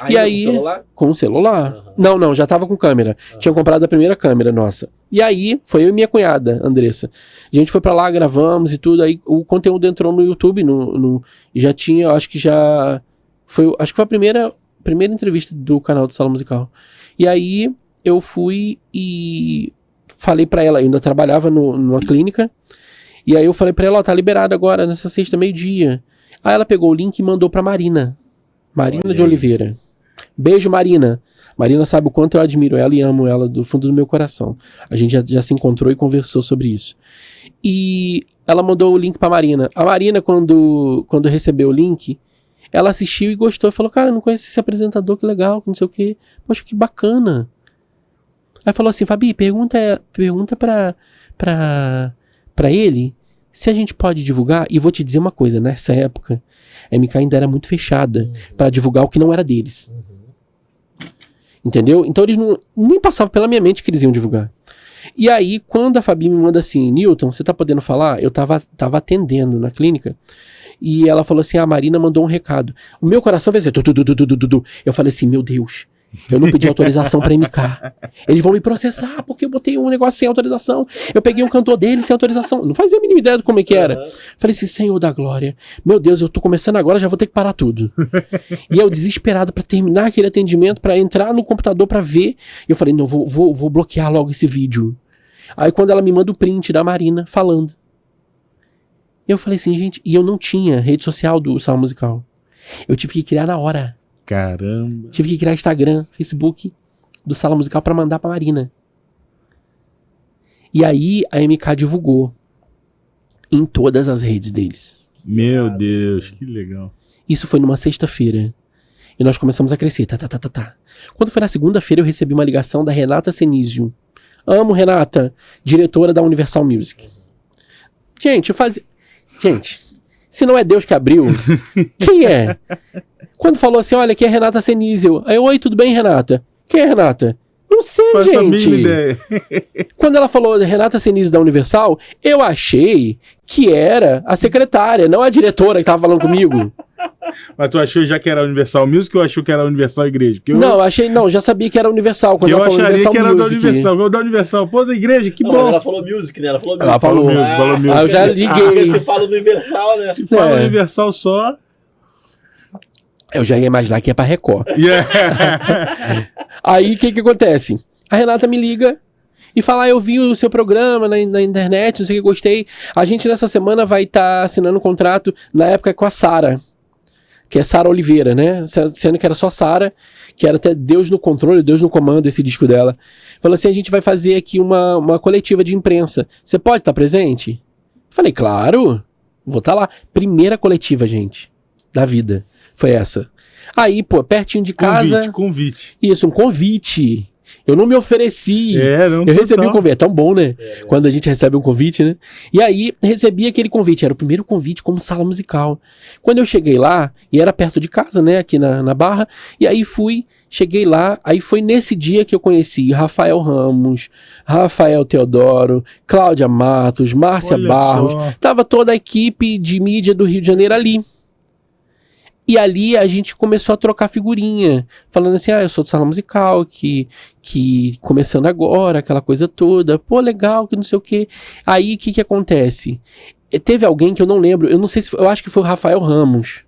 E aí, com o celular? Com o celular. Uhum. Não, já tava com câmera. Uhum. Tinha comprado a primeira câmera nossa. E aí, foi eu e minha cunhada, Andressa. A gente foi pra lá, gravamos e tudo. Aí o conteúdo entrou no YouTube. Já tinha, acho que foi a primeira entrevista do canal do Sala Musical. E aí, eu fui e falei pra ela, eu ainda trabalhava numa clínica. E aí eu falei pra ela, tá liberado agora, nessa sexta, meio-dia. Aí ela pegou o link e mandou pra Marina. Marina de Oliveira. Beijo, Marina. Marina sabe o quanto eu admiro ela e amo ela do fundo do meu coração. A gente já se encontrou e conversou sobre isso. E ela mandou o link pra Marina. A Marina, quando recebeu o link, ela assistiu e gostou. Falou, cara, eu não conheço esse apresentador, que legal, que não sei o quê. Poxa, que bacana. Aí falou assim, Fabi, pergunta pra ele se a gente pode divulgar. E vou te dizer uma coisa, nessa época a MK ainda era muito fechada pra divulgar o que não era deles. Entendeu? Então eles nem passavam pela minha mente que eles iam divulgar. E aí, quando a Fabi me manda assim, Newton, você tá podendo falar? Eu tava atendendo na clínica. E ela falou assim, a Marina mandou um recado. O meu coração vai dizer, eu falei assim, meu Deus, eu não pedi autorização pra MK. Eles vão me processar porque eu botei um negócio sem autorização. Eu peguei um cantor dele sem autorização. Não fazia a mínima ideia de como é que era. Falei assim, Senhor da glória, meu Deus, eu tô começando agora, já vou ter que parar tudo. E eu desesperado pra terminar aquele atendimento, pra entrar no computador pra ver. Eu falei, não, vou bloquear logo esse vídeo. Aí quando ela me manda o print da Marina falando. Eu falei assim, gente, e eu não tinha rede social do Sala Musical. Eu tive que criar na hora. Caramba. Tive que criar Instagram, Facebook do Sala Musical pra mandar pra Marina. E aí a MK divulgou em todas as redes deles. Meu Deus, que legal. Isso foi numa sexta-feira. E nós começamos a crescer. Quando foi na segunda-feira eu recebi uma ligação da Renata Senizio. Amo Renata, diretora da Universal Music. Gente, se não é Deus que abriu, quem é? Quando falou assim, olha, aqui é Renata Senizio. Aí, oi, tudo bem, Renata? Quem é Renata? Não sei, Faz gente. Ideia. Quando ela falou Renata Senizio da Universal, eu achei que era a secretária, não a diretora que tava falando comigo. Mas tu achou já que era Universal Music ou achou que era Universal Igreja? Não, já sabia que era Universal. Quando ela falou Universal que era Music. Da Universal, da Universal. Pô, da igreja, que bom. Ela falou Music, né? Ela falou Music. Aí eu já liguei. Você fala do Universal, né? Se fala Universal só... Eu já ia imaginar que ia pra Record. Aí, o que acontece? A Renata me liga e fala, eu vi o seu programa na internet, não sei o que, gostei. A gente nessa semana vai estar assinando um contrato, na época, com a Sara, que é Sara Oliveira, né? Sendo que era só Sara, que era até Deus no controle, Deus no comando, esse disco dela. Falou assim, a gente vai fazer aqui uma coletiva de imprensa. Você pode estar presente? Falei, claro, vou estar lá. Primeira coletiva, gente, da vida. Foi essa. Aí, pô, pertinho de casa... Convite. Isso, um convite. Eu não me ofereci. Não, eu recebi um convite. É tão bom, né? Quando a gente recebe um convite, né? E aí, recebi aquele convite. Era o primeiro convite como Sala Musical. Quando eu cheguei lá, e era perto de casa, né? Aqui na Barra. E aí cheguei lá. Aí foi nesse dia que eu conheci Rafael Ramos, Rafael Teodoro, Cláudia Matos, Márcia Barros. Tava toda a equipe de mídia do Rio de Janeiro ali. E ali a gente começou a trocar figurinha, falando assim, eu sou do Sala Musical, que começando agora, aquela coisa toda, pô, legal, que não sei o quê. Aí, o que acontece? Teve alguém que eu não lembro, eu não sei se, eu acho que foi o Rafael Ramos.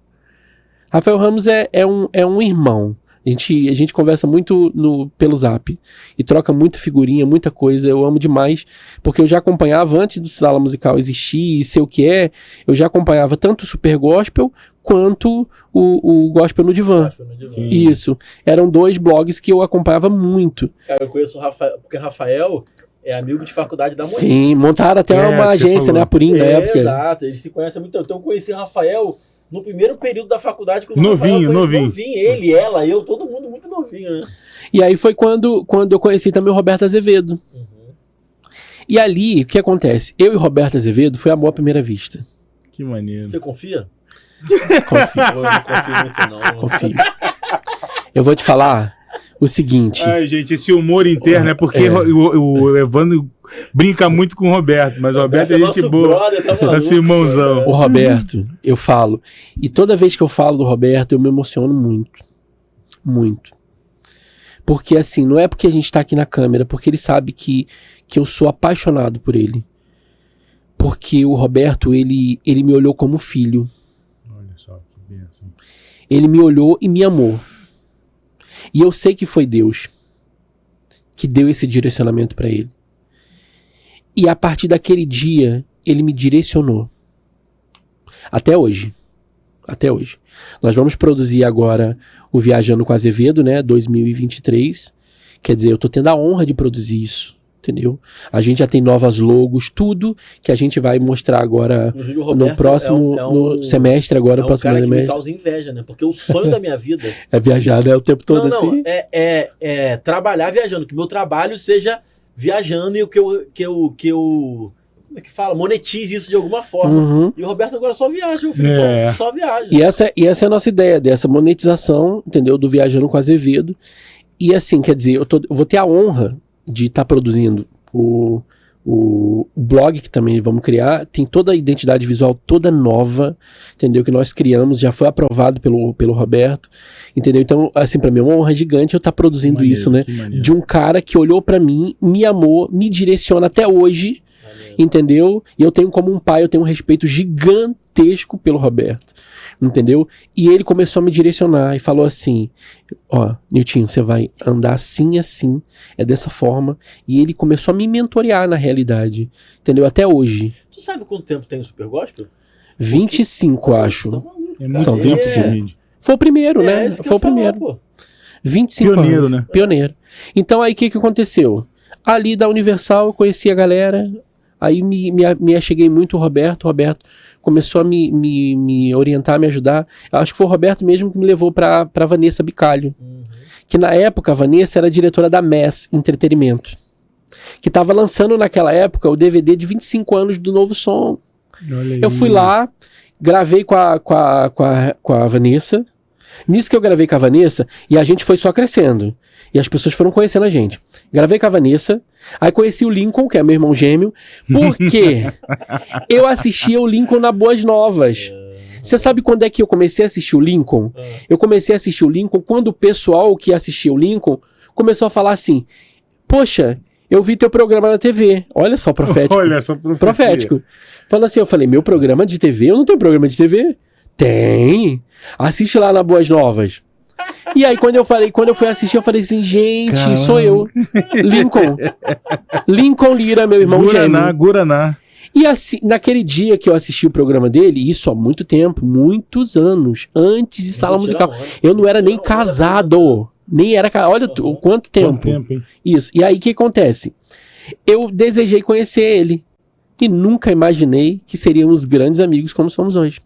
Rafael Ramos é um irmão. A gente conversa muito pelo Zap e troca muita figurinha, muita coisa. Eu amo demais, porque eu já acompanhava antes do Sala Musical existir e ser o que é. Eu já acompanhava tanto o Super Gospel quanto o Gospel no Divã. Isso. Eram 2 blogs que eu acompanhava muito. Cara, eu conheço o Rafael, porque Rafael é amigo de faculdade da mulher. Sim, montaram até uma agência, né? A Purim da época. Exato, eles se conhecem muito. Então eu conheci o Rafael no primeiro período da faculdade. Novinho. Ele, ela, eu, todo mundo muito novinho, né? E aí foi quando eu conheci também o Roberto Azevedo. E ali, o que acontece? Eu e o Roberto Azevedo foi amor à primeira vista. Que maneiro. Você confia? Confio. Eu não confio muito, não. Confio. Eu vou te falar o seguinte. Ai, gente, esse humor interno é porque o Evandro brinca muito com o Roberto, mas o Roberto é gente boa. Brother, tá maluco, nosso irmãozão. O Roberto, eu falo. E toda vez que eu falo do Roberto, eu me emociono muito. Muito. Porque assim, não é porque a gente tá aqui na câmera, porque ele sabe que eu sou apaixonado por ele. Porque o Roberto, ele me olhou como filho. Olha só que bênção. Ele me olhou e me amou. E eu sei que foi Deus que deu esse direcionamento para ele. E a partir daquele dia, ele me direcionou. Até hoje. Até hoje. Nós vamos produzir agora o Viajando com Azevedo, né? 2023. Quer dizer, eu tô tendo a honra de produzir isso. Entendeu? A gente já tem novas logos, tudo que a gente vai mostrar agora no próximo no semestre, agora no próximo semestre. Me causa inveja, né? Porque o sonho da minha vida é viajar, né? O tempo todo assim. É trabalhar viajando, que meu trabalho seja viajando e o que eu como é que fala? Monetize isso de alguma forma. E o Roberto agora só viaja, só viaja. E essa é a nossa ideia, dessa monetização, entendeu? Do Viajando com Azevedo. E assim, quer dizer, eu vou ter a honra de estar produzindo o blog que também vamos criar, tem toda a identidade visual toda nova, entendeu? Que nós criamos, já foi aprovado pelo Roberto, entendeu? Então, assim, pra mim é uma honra gigante eu estar produzindo isso, né? De um cara que olhou pra mim, me amou, me direciona até hoje, entendeu? E eu tenho como um pai, eu tenho um respeito gigantesco pelo Roberto, entendeu? E ele começou a me direcionar e falou assim, Niltinho, você vai andar assim, assim, é dessa forma. E ele começou a me mentorear na realidade, entendeu? Até hoje. Tu sabe quanto tempo tem o Super Gospel? 25, acho. São 25. Foi o primeiro, né? Foi o primeiro. Pô. 25 Pioneiro, anos. né? Pioneiro. Então aí o que aconteceu? Ali da Universal eu conheci a galera. Aí me acheguei muito o Roberto. O Roberto começou a me orientar, me ajudar. Acho que foi o Roberto mesmo que me levou pra Vanessa Bicalho. Que na época a Vanessa era diretora da MES Entretenimento. Que tava lançando naquela época o DVD de 25 anos do Novo Som. Eu fui lá, gravei com a Vanessa. Nisso que eu gravei com a Vanessa, e a gente foi só crescendo. E as pessoas foram conhecendo a gente. Gravei com a Vanessa, aí conheci o Lincoln, que é meu irmão gêmeo, porque eu assistia o Lincoln na Boas Novas. Você sabe quando é que eu comecei a assistir o Lincoln? Eu comecei a assistir o Lincoln quando o pessoal que assistia o Lincoln começou a falar assim, poxa, eu vi teu programa na TV. Olha só, profético. Olha só, profético. Falando assim, eu falei, meu programa de TV? Eu não tenho programa de TV. Tem. Assiste lá na Boas Novas. E aí quando eu fui assistir, eu falei assim, gente, caramba, sou eu. Lincoln Lira, meu irmão gêmeo. Guaraná. E assim, naquele dia que eu assisti o programa dele, isso há muito tempo, muitos anos, antes de Sala Musical. Eu não era nem casado. Nem era casado. Olha o quanto tempo. Hein? Isso. E aí o que acontece? Eu desejei conhecer ele. E nunca imaginei que seríamos grandes amigos como somos hoje.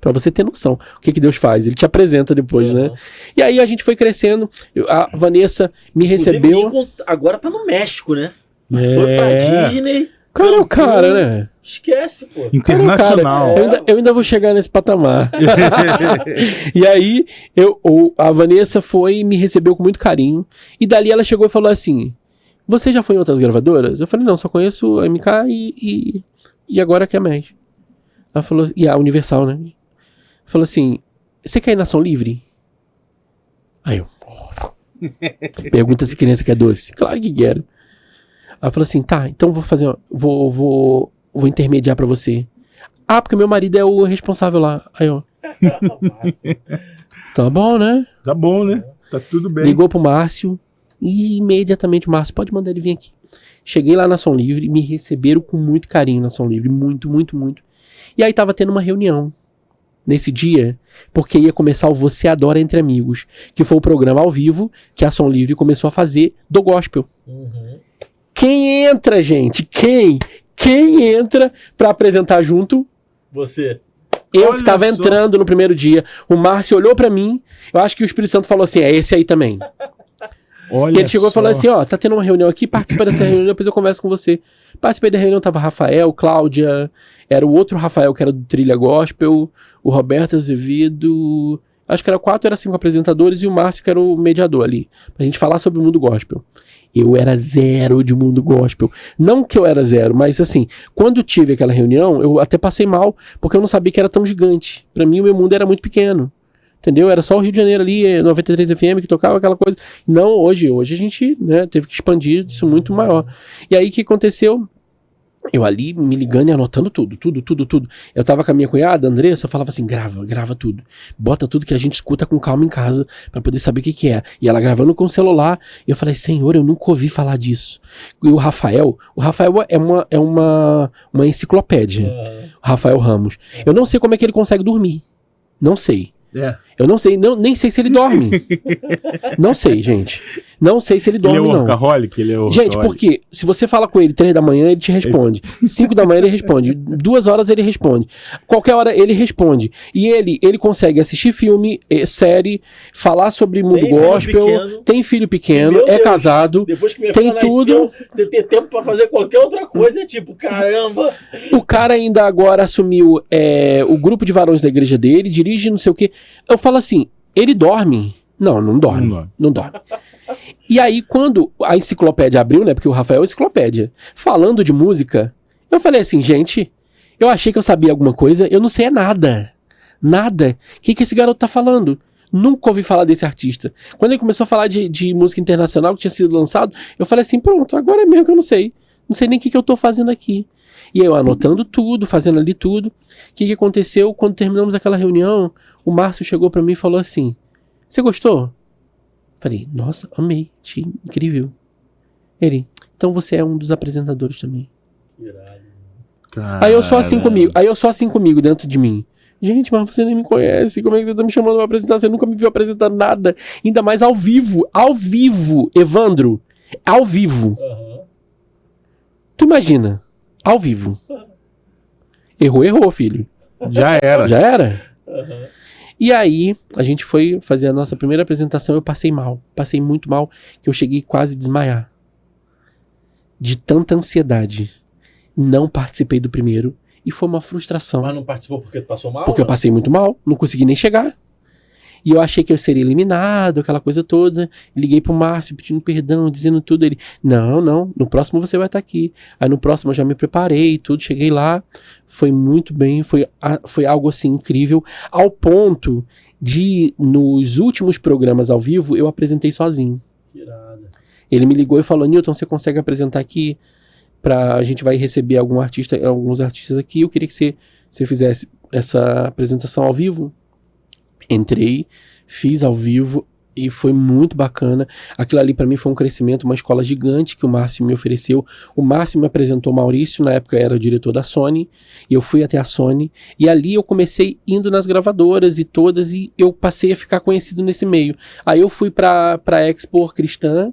Pra você ter noção. O que Deus faz? Ele te apresenta depois, né? E aí a gente foi crescendo. A Vanessa me recebeu. O Lincoln agora tá no México, né? Foi pra Disney. Cara, o cara, né? Esquece, pô. Internacional. Cara, eu ainda vou chegar nesse patamar. E aí, a Vanessa foi e me recebeu com muito carinho. E dali ela chegou e falou assim, você já foi em outras gravadoras? Eu falei, não, só conheço a MK e agora a QMED. Ela falou, e a Universal, né? Falou assim, você quer ir na Som Livre? Aí eu... Pergunta se criança quer doce. Claro que quero. Aí eu falei assim, tá, então vou fazer... Vou intermediar pra você. Ah, porque meu marido é o responsável lá. Aí eu... Tá bom, né? Tá bom, né? Tá tudo bem. Ligou pro Márcio e imediatamente o Márcio, pode mandar ele vir aqui. Cheguei lá na Som Livre, me receberam com muito carinho na Som Livre, muito, muito, muito. E aí tava tendo uma reunião nesse dia, porque ia começar o Você Adora Entre Amigos, que foi o programa ao vivo que a Som Livre começou a fazer do gospel. Uhum. Quem entra, gente? Quem entra pra apresentar junto? Você. Eu Olha que tava só. entrando no primeiro dia. O Márcio olhou pra mim. Eu acho que o Espírito Santo falou assim, é esse aí também. Olha E ele chegou e só. falou assim, ó, tá tendo uma reunião aqui, participa dessa reunião, depois eu converso com você. Participei da reunião, tava Rafael, Cláudia, era o outro Rafael que era do Trilha Gospel, o Roberto Azevedo, acho que era 4 ou 5 apresentadores e o Márcio que era o mediador ali, pra gente falar sobre o mundo gospel. Eu era zero de mundo gospel. Não que eu era zero, mas assim, quando tive aquela reunião, eu até passei mal, porque eu não sabia que era tão gigante. Pra mim, o meu mundo era muito pequeno. Entendeu? Era só o Rio de Janeiro ali, 93 FM, que tocava aquela coisa. Não, hoje a gente, né, teve que expandir isso muito maior. E aí, o que aconteceu? Eu ali me ligando e anotando tudo. Eu tava com a minha cunhada, a Andressa, falava assim, grava tudo. Bota tudo que a gente escuta com calma em casa, pra poder saber o que é. E ela gravando com o celular, e eu falei, Senhor, eu nunca ouvi falar disso. E o Rafael é uma enciclopédia. O Rafael Ramos. Eu não sei como é que ele consegue dormir. Não sei. Eu não sei, nem sei se ele dorme. Não sei, gente. Não sei se ele dorme, Ele é não. workaholic? Ele é workaholic. Gente, porque se você fala com ele 3 da manhã, ele te responde. 5 da manhã ele responde. 2 horas ele responde. Qualquer hora ele responde. E ele consegue assistir filme, série, falar sobre mundo gospel, tem filho pequeno, Meu é Deus, casado, depois que minha tem filha tudo. nasceu, você ter tempo pra fazer qualquer outra coisa é tipo, caramba. O cara ainda agora assumiu o grupo de varões da igreja dele, dirige não sei o quê. Eu falo assim, ele dorme? Não dorme. Não dorme. E aí, quando a enciclopédia abriu, né? Porque o Rafael é enciclopédia. Falando de música, eu falei assim, gente, eu achei que eu sabia alguma coisa, eu não sei nada. Nada. O que esse garoto tá falando? Nunca ouvi falar desse artista. Quando ele começou a falar de música internacional que tinha sido lançado, eu falei assim, pronto, agora é mesmo que eu não sei. Não sei nem o que eu tô fazendo aqui. E eu anotando tudo, fazendo ali tudo. O que aconteceu? Quando terminamos aquela reunião, o Márcio chegou pra mim e falou assim, você gostou? Falei, nossa, amei, achei incrível. Ele, então você é um dos apresentadores também. Caramba. Aí eu só assim comigo dentro de mim. Gente, mas você nem me conhece, como é que você tá me chamando pra apresentar? Você nunca me viu apresentar nada, ainda mais ao vivo, Evandro, ao vivo. Tu imagina, ao vivo. Errou, filho. Já era. E aí, a gente foi fazer a nossa primeira apresentação, eu passei muito mal, que eu cheguei quase a desmaiar. De tanta ansiedade. Não participei do primeiro, e foi uma frustração. Mas não participou porque tu passou mal? Porque eu passei muito mal, não consegui nem chegar. E eu achei que eu seria eliminado, aquela coisa toda. Liguei pro Márcio pedindo perdão, dizendo tudo. Ele, não, no próximo você vai estar aqui. Aí no próximo eu já me preparei, tudo, cheguei lá. Foi muito bem, foi algo assim incrível. Ao ponto de, nos últimos programas ao vivo, eu apresentei sozinho. Tirada. Ele me ligou e falou, Newton, você consegue apresentar aqui? A gente vai receber alguns artistas aqui. Eu queria que você fizesse essa apresentação ao vivo. Entrei, fiz ao vivo e foi muito bacana. Aquilo ali pra mim foi um crescimento, uma escola gigante que o Márcio me ofereceu. O Márcio me apresentou o Maurício, na época era o diretor da Sony, e eu fui até a Sony, e ali eu comecei indo nas gravadoras e todas, e eu passei a ficar conhecido nesse meio. Aí eu fui pra Expo Cristã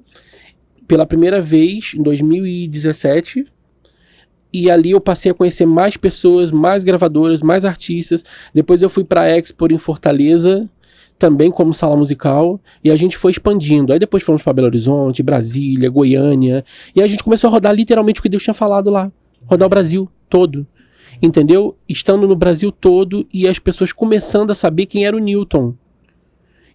pela primeira vez em 2017, e ali eu passei a conhecer mais pessoas, mais gravadoras, mais artistas. Depois eu fui pra Expo em Fortaleza, também como sala musical, e a gente foi expandindo. Aí depois fomos pra Belo Horizonte, Brasília, Goiânia, e a gente começou a rodar literalmente o que Deus tinha falado lá. Rodar o Brasil todo, entendeu? Estando no Brasil todo, e as pessoas começando a saber quem era o Newton,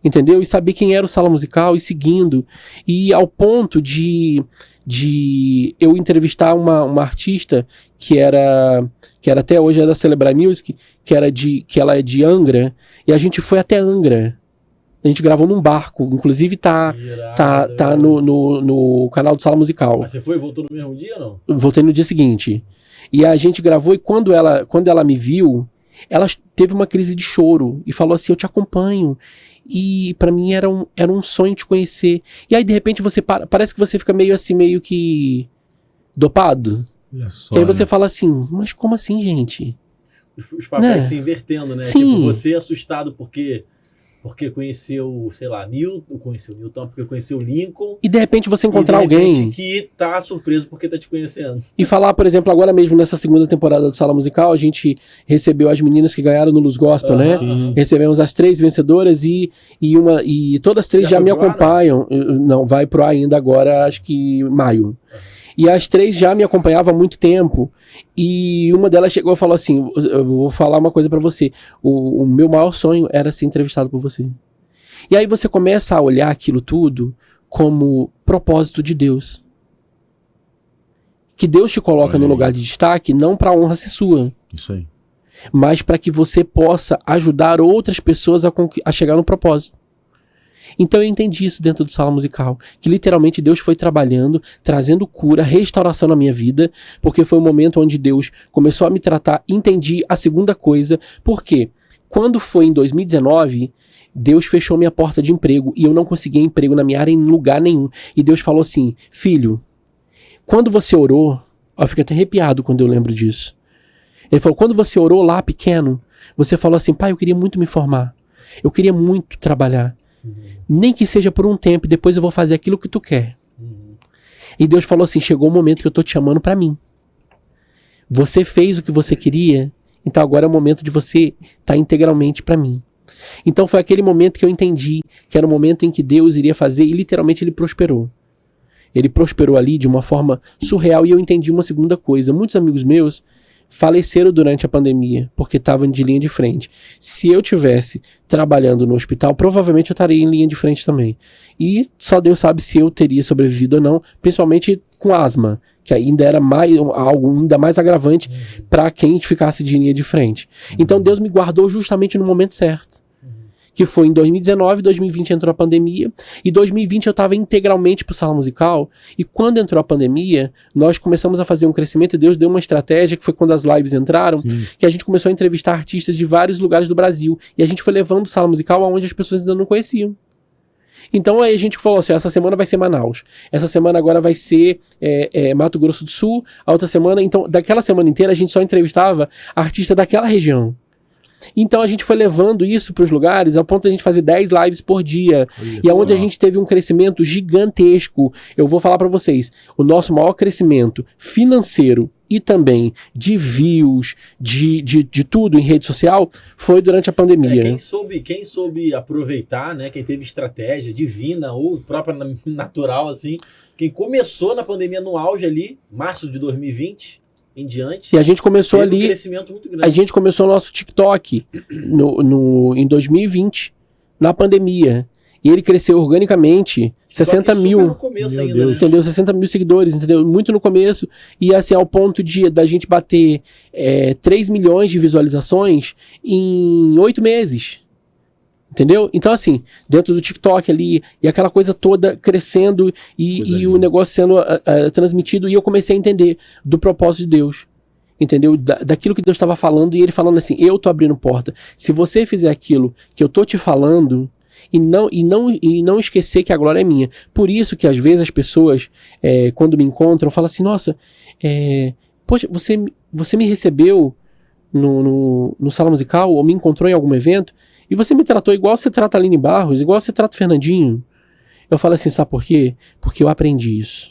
entendeu? E saber quem era o sala musical, e seguindo. E ao ponto de de eu entrevistar uma artista que era até hoje era da Celebrar Music, que ela é de Angra, e a gente foi até Angra. A gente gravou num barco, inclusive tá no canal do Sala Musical. Mas você foi e voltou no mesmo dia ou não? Voltei no dia seguinte. E a gente gravou, e quando ela me viu, ela teve uma crise de choro e falou assim: eu te acompanho. E pra mim era um sonho te conhecer. E aí de repente você parece que você fica meio assim, meio que dopado. Só, que aí você fala assim: mas como assim, gente? Os papéis se invertendo, né? Sim. Tipo, você assustado porque conheceu, sei lá, Newton, porque conheceu Lincoln. E de repente você encontrar alguém que tá surpreso porque tá te conhecendo. E falar, por exemplo, agora mesmo nessa segunda temporada do Sala Musical, a gente recebeu as meninas que ganharam no Luz Gospel, né? Recebemos as 3 vencedoras e todas as 3 já me acompanham. Não, vai pro ar ainda agora, acho que maio. E as 3 já me acompanhavam há muito tempo. E uma delas chegou e falou assim: eu vou falar uma coisa pra você. O meu maior sonho era ser entrevistado por você. E aí você começa a olhar aquilo tudo como propósito de Deus. Que Deus te coloca no lugar de destaque não pra honra ser sua. Isso aí. Mas para que você possa ajudar outras pessoas a chegar no propósito. Então eu entendi isso dentro do Sala Musical, que literalmente Deus foi trabalhando, trazendo cura, restauração na minha vida, porque foi o momento onde Deus começou a me tratar. Entendi a segunda coisa, porque quando foi em 2019, Deus fechou minha porta de emprego e eu não conseguia emprego na minha área em lugar nenhum. E Deus falou assim: filho, quando você orou, eu fico até arrepiado quando eu lembro disso. Ele falou: quando você orou lá pequeno, você falou assim: pai, eu queria muito me formar, eu queria muito trabalhar. Nem que seja por um tempo, depois eu vou fazer aquilo que tu quer. E Deus falou assim: chegou o momento que eu tô te chamando pra mim. Você fez o que você queria, então agora é o momento de você estar integralmente pra mim. Então foi aquele momento que eu entendi que era o momento em que Deus iria fazer, e literalmente ele prosperou. Ele prosperou ali de uma forma surreal, e eu entendi uma segunda coisa. Muitos amigos meus faleceram durante a pandemia, porque estavam de linha de frente. Se eu tivesse trabalhando no hospital, provavelmente eu estaria em linha de frente também. E só Deus sabe se eu teria sobrevivido ou não, principalmente com asma, que ainda era algo ainda mais agravante para quem ficasse de linha de frente. Então Deus me guardou justamente no momento certo. Que foi em 2019, 2020 entrou a pandemia, e 2020 eu estava integralmente pro Sala Musical, e quando entrou a pandemia, nós começamos a fazer um crescimento, e Deus deu uma estratégia, que foi quando as lives entraram, que a gente começou a entrevistar artistas de vários lugares do Brasil, e a gente foi levando o Sala Musical aonde as pessoas ainda não conheciam. Então aí a gente falou assim: essa semana vai ser Manaus, essa semana agora vai ser Mato Grosso do Sul, a outra semana, então daquela semana inteira a gente só entrevistava artista daquela região. Então a gente foi levando isso para os lugares ao ponto de a gente fazer 10 lives por dia. E aonde a gente teve um crescimento gigantesco. Eu vou falar para vocês, o nosso maior crescimento financeiro e também de views, de tudo em rede social, foi durante a pandemia. Quem soube aproveitar, né? Quem teve estratégia divina ou própria natural, assim, quem começou na pandemia no auge ali, março de 2020... em diante. E a gente começou ali. Um crescimento muito grande. A gente começou o nosso TikTok em 2020, na pandemia. E ele cresceu organicamente 60 mil. No começo ainda, né? Entendeu? 60 mil seguidores, entendeu? Muito no começo. E assim, ao ponto da gente bater 3 milhões de visualizações em 8 meses. Entendeu? Então, assim, dentro do TikTok ali, e aquela coisa toda crescendo, e o negócio sendo transmitido, e eu comecei a entender do propósito de Deus. Entendeu? Daquilo que Deus estava falando, e ele falando assim: eu tô abrindo porta. Se você fizer aquilo que eu tô te falando, e não esquecer que a glória é minha. Por isso que às vezes as pessoas, quando me encontram, falam assim: nossa, poxa, você me recebeu no Sala Musical, ou me encontrou em algum evento, e você me tratou igual você trata a Aline Barros, igual você trata o Fernandinho. Eu falo assim: sabe por quê? Porque eu aprendi isso.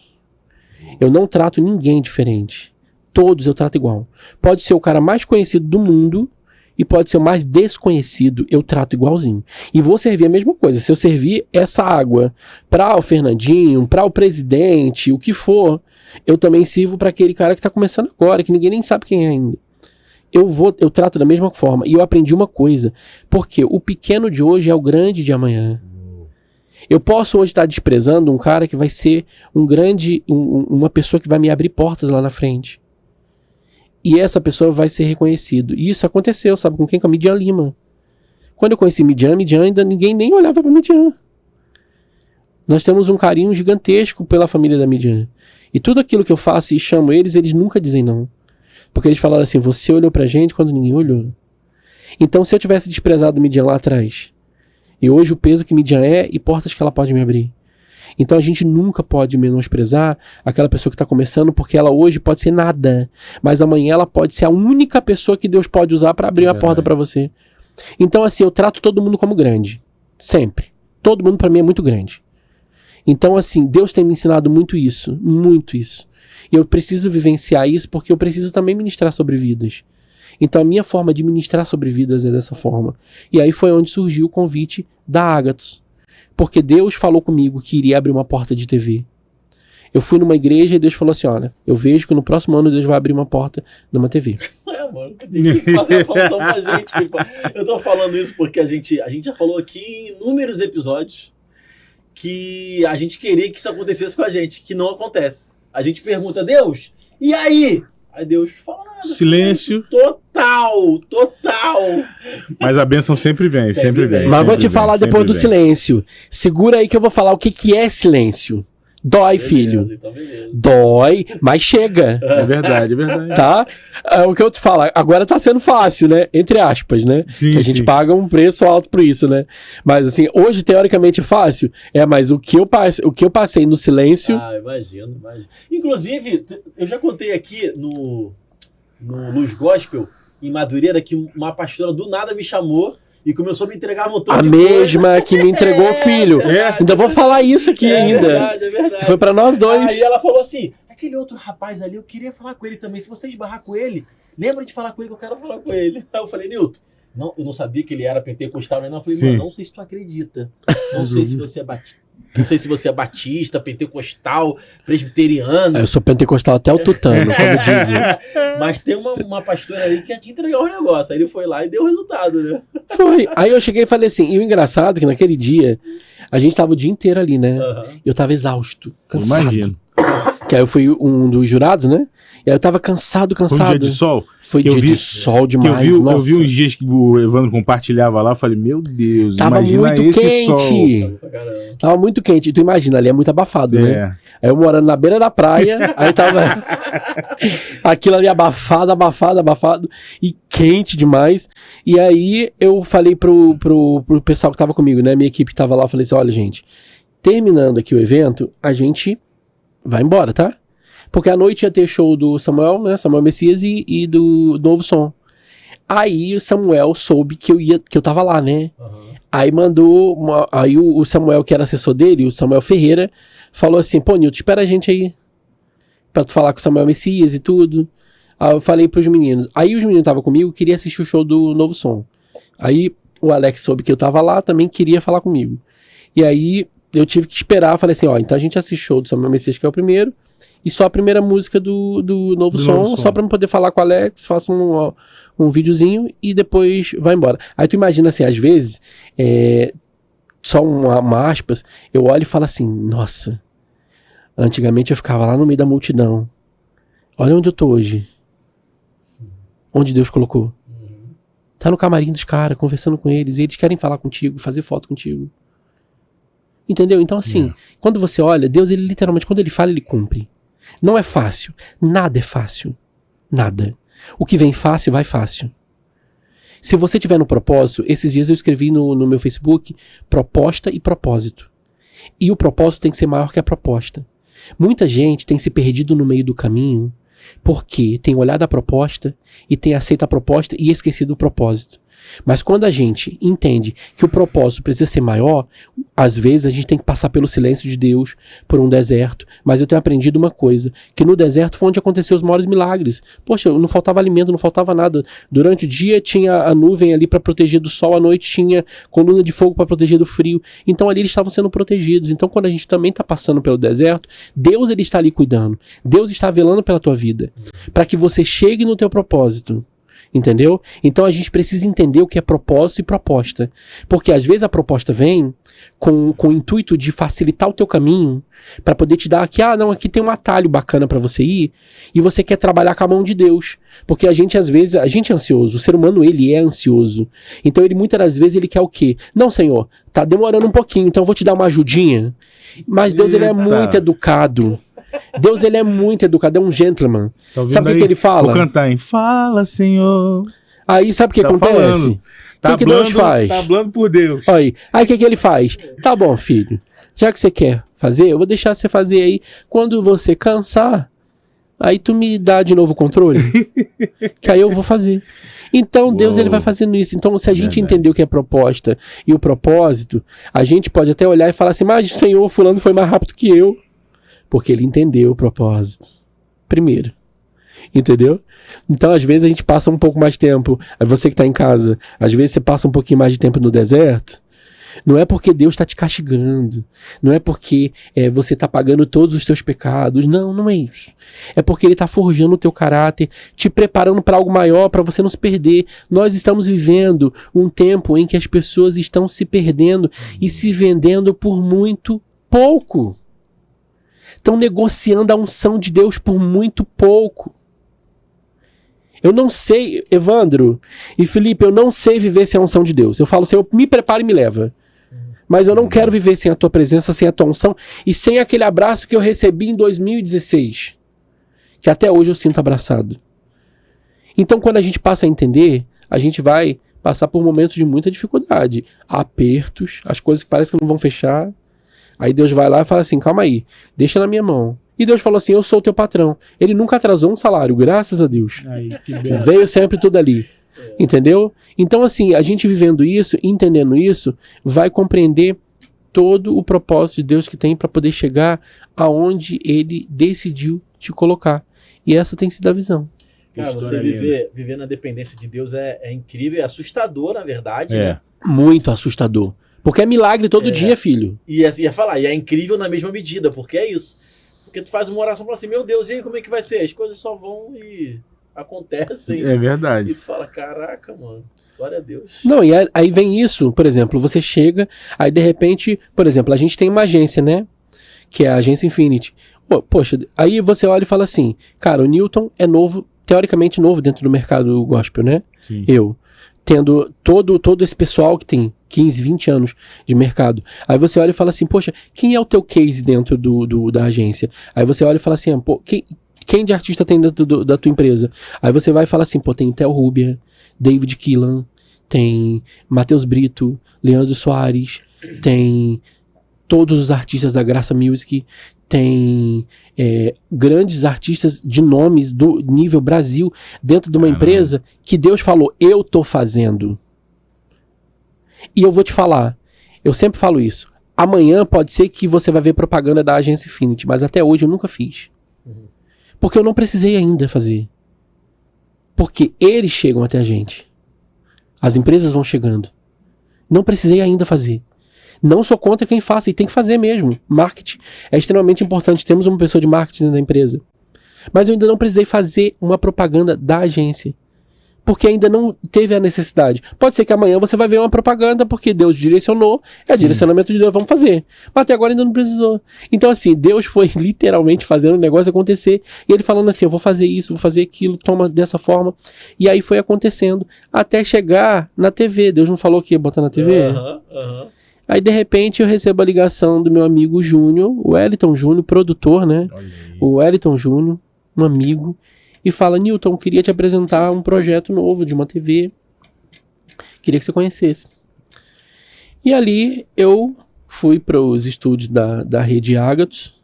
Eu não trato ninguém diferente. Todos eu trato igual. Pode ser o cara mais conhecido do mundo e pode ser o mais desconhecido, eu trato igualzinho. E vou servir a mesma coisa. Se eu servir essa água para o Fernandinho, para o presidente, o que for, eu também sirvo para aquele cara que está começando agora, que ninguém nem sabe quem é ainda. Eu trato da mesma forma. E eu aprendi uma coisa. Porque o pequeno de hoje é o grande de amanhã. Eu posso hoje estar desprezando um cara que vai ser uma pessoa que vai me abrir portas lá na frente. E essa pessoa vai ser reconhecido. E isso aconteceu, sabe com quem? Com a Midian Lima. Quando eu conheci Midian ainda ninguém nem olhava para Midian. Nós temos um carinho gigantesco pela família da Midian. E tudo aquilo que eu faço e chamo eles nunca dizem não. Porque eles falaram assim, você olhou pra gente quando ninguém olhou. Então se eu tivesse desprezado Midian lá atrás, e hoje o peso que Midian é e portas que ela pode me abrir. Então a gente nunca pode menosprezar aquela pessoa que está começando, porque ela hoje pode ser nada, mas amanhã ela pode ser a única pessoa que Deus pode usar para abrir a porta para você. Então assim, eu trato todo mundo como grande, sempre. Todo mundo para mim é muito grande. Então assim, Deus tem me ensinado muito isso, e eu preciso vivenciar isso porque eu preciso também ministrar sobre vidas. Então a minha forma de ministrar sobre vidas é dessa forma. E aí foi onde surgiu o convite da Ágatos. Porque Deus falou comigo que iria abrir uma porta de TV. Eu fui numa igreja e Deus falou assim, olha, eu vejo que no próximo ano Deus vai abrir uma porta numa TV. Mano, tem que fazer a solução pra gente, Pipa. Eu tô falando isso porque a gente já falou aqui em inúmeros episódios que a gente queria que isso acontecesse com a gente, que não acontece. A gente pergunta, Deus, e aí? Aí Deus fala nada. Silêncio. Total. Mas a bênção sempre vem, sempre vem. Mas vou te falar depois do silêncio. Segura aí que eu vou falar o que é silêncio. Dói, beleza, filho. Então dói, mas chega. É verdade. Tá? O que eu te falo, agora tá sendo fácil, né? Entre aspas, né? Sim, que a gente paga um preço alto por isso, né? Mas assim, hoje teoricamente é fácil. Mas o que eu passei no silêncio... Ah, imagino. Inclusive, eu já contei aqui no Luz Gospel, em Madureira, que uma pastora do nada me chamou e começou a me entregar um montão de coisa. A mesma que me entregou o filho. Ainda vou falar isso aqui ainda. É verdade. Que foi pra nós dois. Aí ela falou assim, aquele outro rapaz ali, eu queria falar com ele também. Se você esbarrar com ele, lembra de falar com ele que eu quero falar com ele. Aí eu falei, Nilton, não, eu não sabia que ele era pentecostal, né? Não, eu falei, mano, não sei se tu acredita. Não sei se você é batista. Não sei se você é batista, pentecostal, presbiteriano. Eu sou pentecostal até o tutano, como dizem. Mas tem uma pastora aí que quer te entregar o negócio. Aí ele foi lá e deu o resultado, né? Foi. Aí eu cheguei e falei assim, e o engraçado é que naquele dia, a gente tava o dia inteiro ali, né? Eu tava exausto, cansado. Imagino. Que aí eu fui um dos jurados, né? E aí eu tava cansado. Foi um dia de sol? Foi dia de sol demais, eu vi uns dias que o Evandro compartilhava lá, falei, meu Deus, tava muito quente. Tava muito quente. E tu imagina, ali é muito abafado, né? Aí eu morando na beira da praia, aí tava aquilo ali abafado, e quente demais. E aí eu falei pro pessoal que tava comigo, né? Minha equipe que tava lá, eu falei assim, olha, gente, terminando aqui o evento, a gente vai embora, tá? Porque à noite ia ter show do Samuel, né? Samuel Messias e do Novo Som. Aí o Samuel soube que eu tava lá, né? Aí mandou... Aí o Samuel, que era assessor dele, o Samuel Ferreira, falou assim, pô, Nilton, espera a gente aí pra tu falar com o Samuel Messias e tudo. Aí eu falei pros meninos. Aí os meninos estavam comigo, queria assistir o show do Novo Som. Aí o Alex soube que eu tava lá, também queria falar comigo. E aí eu tive que esperar, falei assim, ó, então a gente assiste o show do Samuel Messias, que é o primeiro, e só a primeira música do Novo Som, só pra eu poder falar com o Alex, faço um videozinho e depois vai embora. Aí tu imagina assim, às vezes, só uma aspas, eu olho e falo assim, nossa, antigamente eu ficava lá no meio da multidão. Olha onde eu tô hoje. Onde Deus colocou. Tá no camarim dos caras, conversando com eles, e eles querem falar contigo, fazer foto contigo. Entendeu? Então assim, quando você olha, Deus, ele literalmente, quando ele fala, ele cumpre. Não é fácil. Nada é fácil. Nada. O que vem fácil, vai fácil. Se você tiver no propósito, esses dias eu escrevi no meu Facebook, proposta e propósito. E o propósito tem que ser maior que a proposta. Muita gente tem se perdido no meio do caminho porque tem olhado a proposta e tem aceito a proposta e esquecido o propósito. Mas quando a gente entende que o propósito precisa ser maior, às vezes a gente tem que passar pelo silêncio de Deus, por um deserto. Mas eu tenho aprendido uma coisa, que no deserto foi onde aconteceu os maiores milagres. Poxa, não faltava alimento, não faltava nada. Durante o dia tinha a nuvem ali para proteger do sol, à noite tinha coluna de fogo para proteger do frio. Então ali eles estavam sendo protegidos. Então quando a gente também está passando pelo deserto, Deus ele está ali cuidando. Deus está velando pela tua vida, para que você chegue no teu propósito. Entendeu? Então a gente precisa entender o que é propósito e proposta. Porque às vezes a proposta vem com o intuito de facilitar o teu caminho para poder te dar aqui, aqui tem um atalho bacana para você ir, e você quer trabalhar com a mão de Deus. Porque a gente às vezes, a gente é ansioso, o ser humano ele é ansioso. Então ele muitas das vezes ele quer o quê? Não, Senhor, tá demorando um pouquinho, então eu vou te dar uma ajudinha. Mas Deus ele é muito educado. Deus ele é muito educado, é um gentleman. Sabe o que ele fala? Vou cantar, hein? Fala, Senhor. Aí sabe o que acontece? O que Deus faz? Tá falando por Deus. Aí o que ele faz? Tá bom, filho. Já que você quer fazer, eu vou deixar você fazer aí. Quando você cansar, aí tu me dá de novo o controle. Que aí eu vou fazer. Então Deus ele vai fazendo isso. Então se a gente entender o que é proposta e o propósito, a gente pode até olhar e falar assim, mas Senhor, fulano foi mais rápido que eu. Porque ele entendeu o propósito. Primeiro. Entendeu? Então, às vezes, a gente passa um pouco mais de tempo. Você que está em casa, às vezes você passa um pouquinho mais de tempo no deserto. Não é porque Deus está te castigando. Não é porque você está pagando todos os teus pecados. Não, não é isso. É porque ele está forjando o teu caráter, te preparando para algo maior, para você não se perder. Nós estamos vivendo um tempo em que as pessoas estão se perdendo e se vendendo por muito pouco. Estão negociando a unção de Deus por muito pouco. Eu não sei, Evandro e Felipe, eu não sei viver sem a unção de Deus. Eu falo, Senhor, me prepara e me leva. Mas eu não quero viver sem a tua presença, sem a tua unção e sem aquele abraço que eu recebi em 2016. Que até hoje eu sinto abraçado. Então, quando a gente passa a entender, a gente vai passar por momentos de muita dificuldade. Apertos, as coisas que parecem que não vão fechar. Aí Deus vai lá e fala assim, calma aí, deixa na minha mão. E Deus falou assim, eu sou o teu patrão. Ele nunca atrasou um salário, graças a Deus. Veio sempre tudo ali. Entendeu? Então assim, a gente vivendo isso, entendendo isso, vai compreender todo o propósito de Deus que tem para poder chegar aonde ele decidiu te colocar. E essa tem sido a visão. Cara, você viver na dependência de Deus é incrível, é assustador, na verdade. Né? Muito assustador. Porque é milagre todo dia, filho. E ia falar, e é incrível na mesma medida, porque é isso. Porque tu faz uma oração e fala assim, meu Deus, e aí como é que vai ser? As coisas só vão e acontecem. É verdade. E tu fala, caraca, mano, glória a Deus. Não, e aí vem isso, por exemplo, você chega, aí de repente, por exemplo, a gente tem uma agência, né? Que é a agência Infinity. Poxa, aí você olha e fala assim, cara, o Newton é novo, teoricamente novo dentro do mercado gospel, né? Sim. Eu. Tendo todo esse pessoal que tem 15, 20 anos de mercado. Aí você olha e fala assim, poxa, quem é o teu case dentro da agência? Aí você olha e fala assim, pô, quem de artista tem dentro da tua empresa? Aí você vai e fala assim, pô, tem Theo Rubia, David Keelan, tem Matheus Brito, Leandro Soares, tem todos os artistas da Graça Music, tem grandes artistas de nomes do nível Brasil dentro de uma empresa que Deus falou, eu tô fazendo. E eu vou te falar, eu sempre falo isso, amanhã pode ser que você vai ver propaganda da agência Infinity, mas até hoje eu nunca fiz. Porque eu não precisei ainda fazer. Porque eles chegam até a gente. As empresas vão chegando. Não precisei ainda fazer. Não sou contra quem faça, e tem que fazer mesmo. Marketing é extremamente importante. Temos uma pessoa de marketing da empresa. Mas eu ainda não precisei fazer uma propaganda da agência. Porque ainda não teve a necessidade. Pode ser que amanhã você vai ver uma propaganda porque Deus direcionou, é direcionamento de Deus, vamos fazer. Mas até agora ainda não precisou. Então assim, Deus foi literalmente fazendo o negócio acontecer. E ele falando assim, eu vou fazer isso, vou fazer aquilo, toma dessa forma. E aí foi acontecendo até chegar na TV. Deus não falou que ia botar na TV? Aí de repente eu recebo a ligação do meu amigo Júnior, o Wellington Júnior, produtor, né? O Wellington Júnior, um amigo. E fala, Newton, queria te apresentar um projeto novo de uma TV. Queria que você conhecesse. E ali eu fui para os estúdios da Rede Ágatos,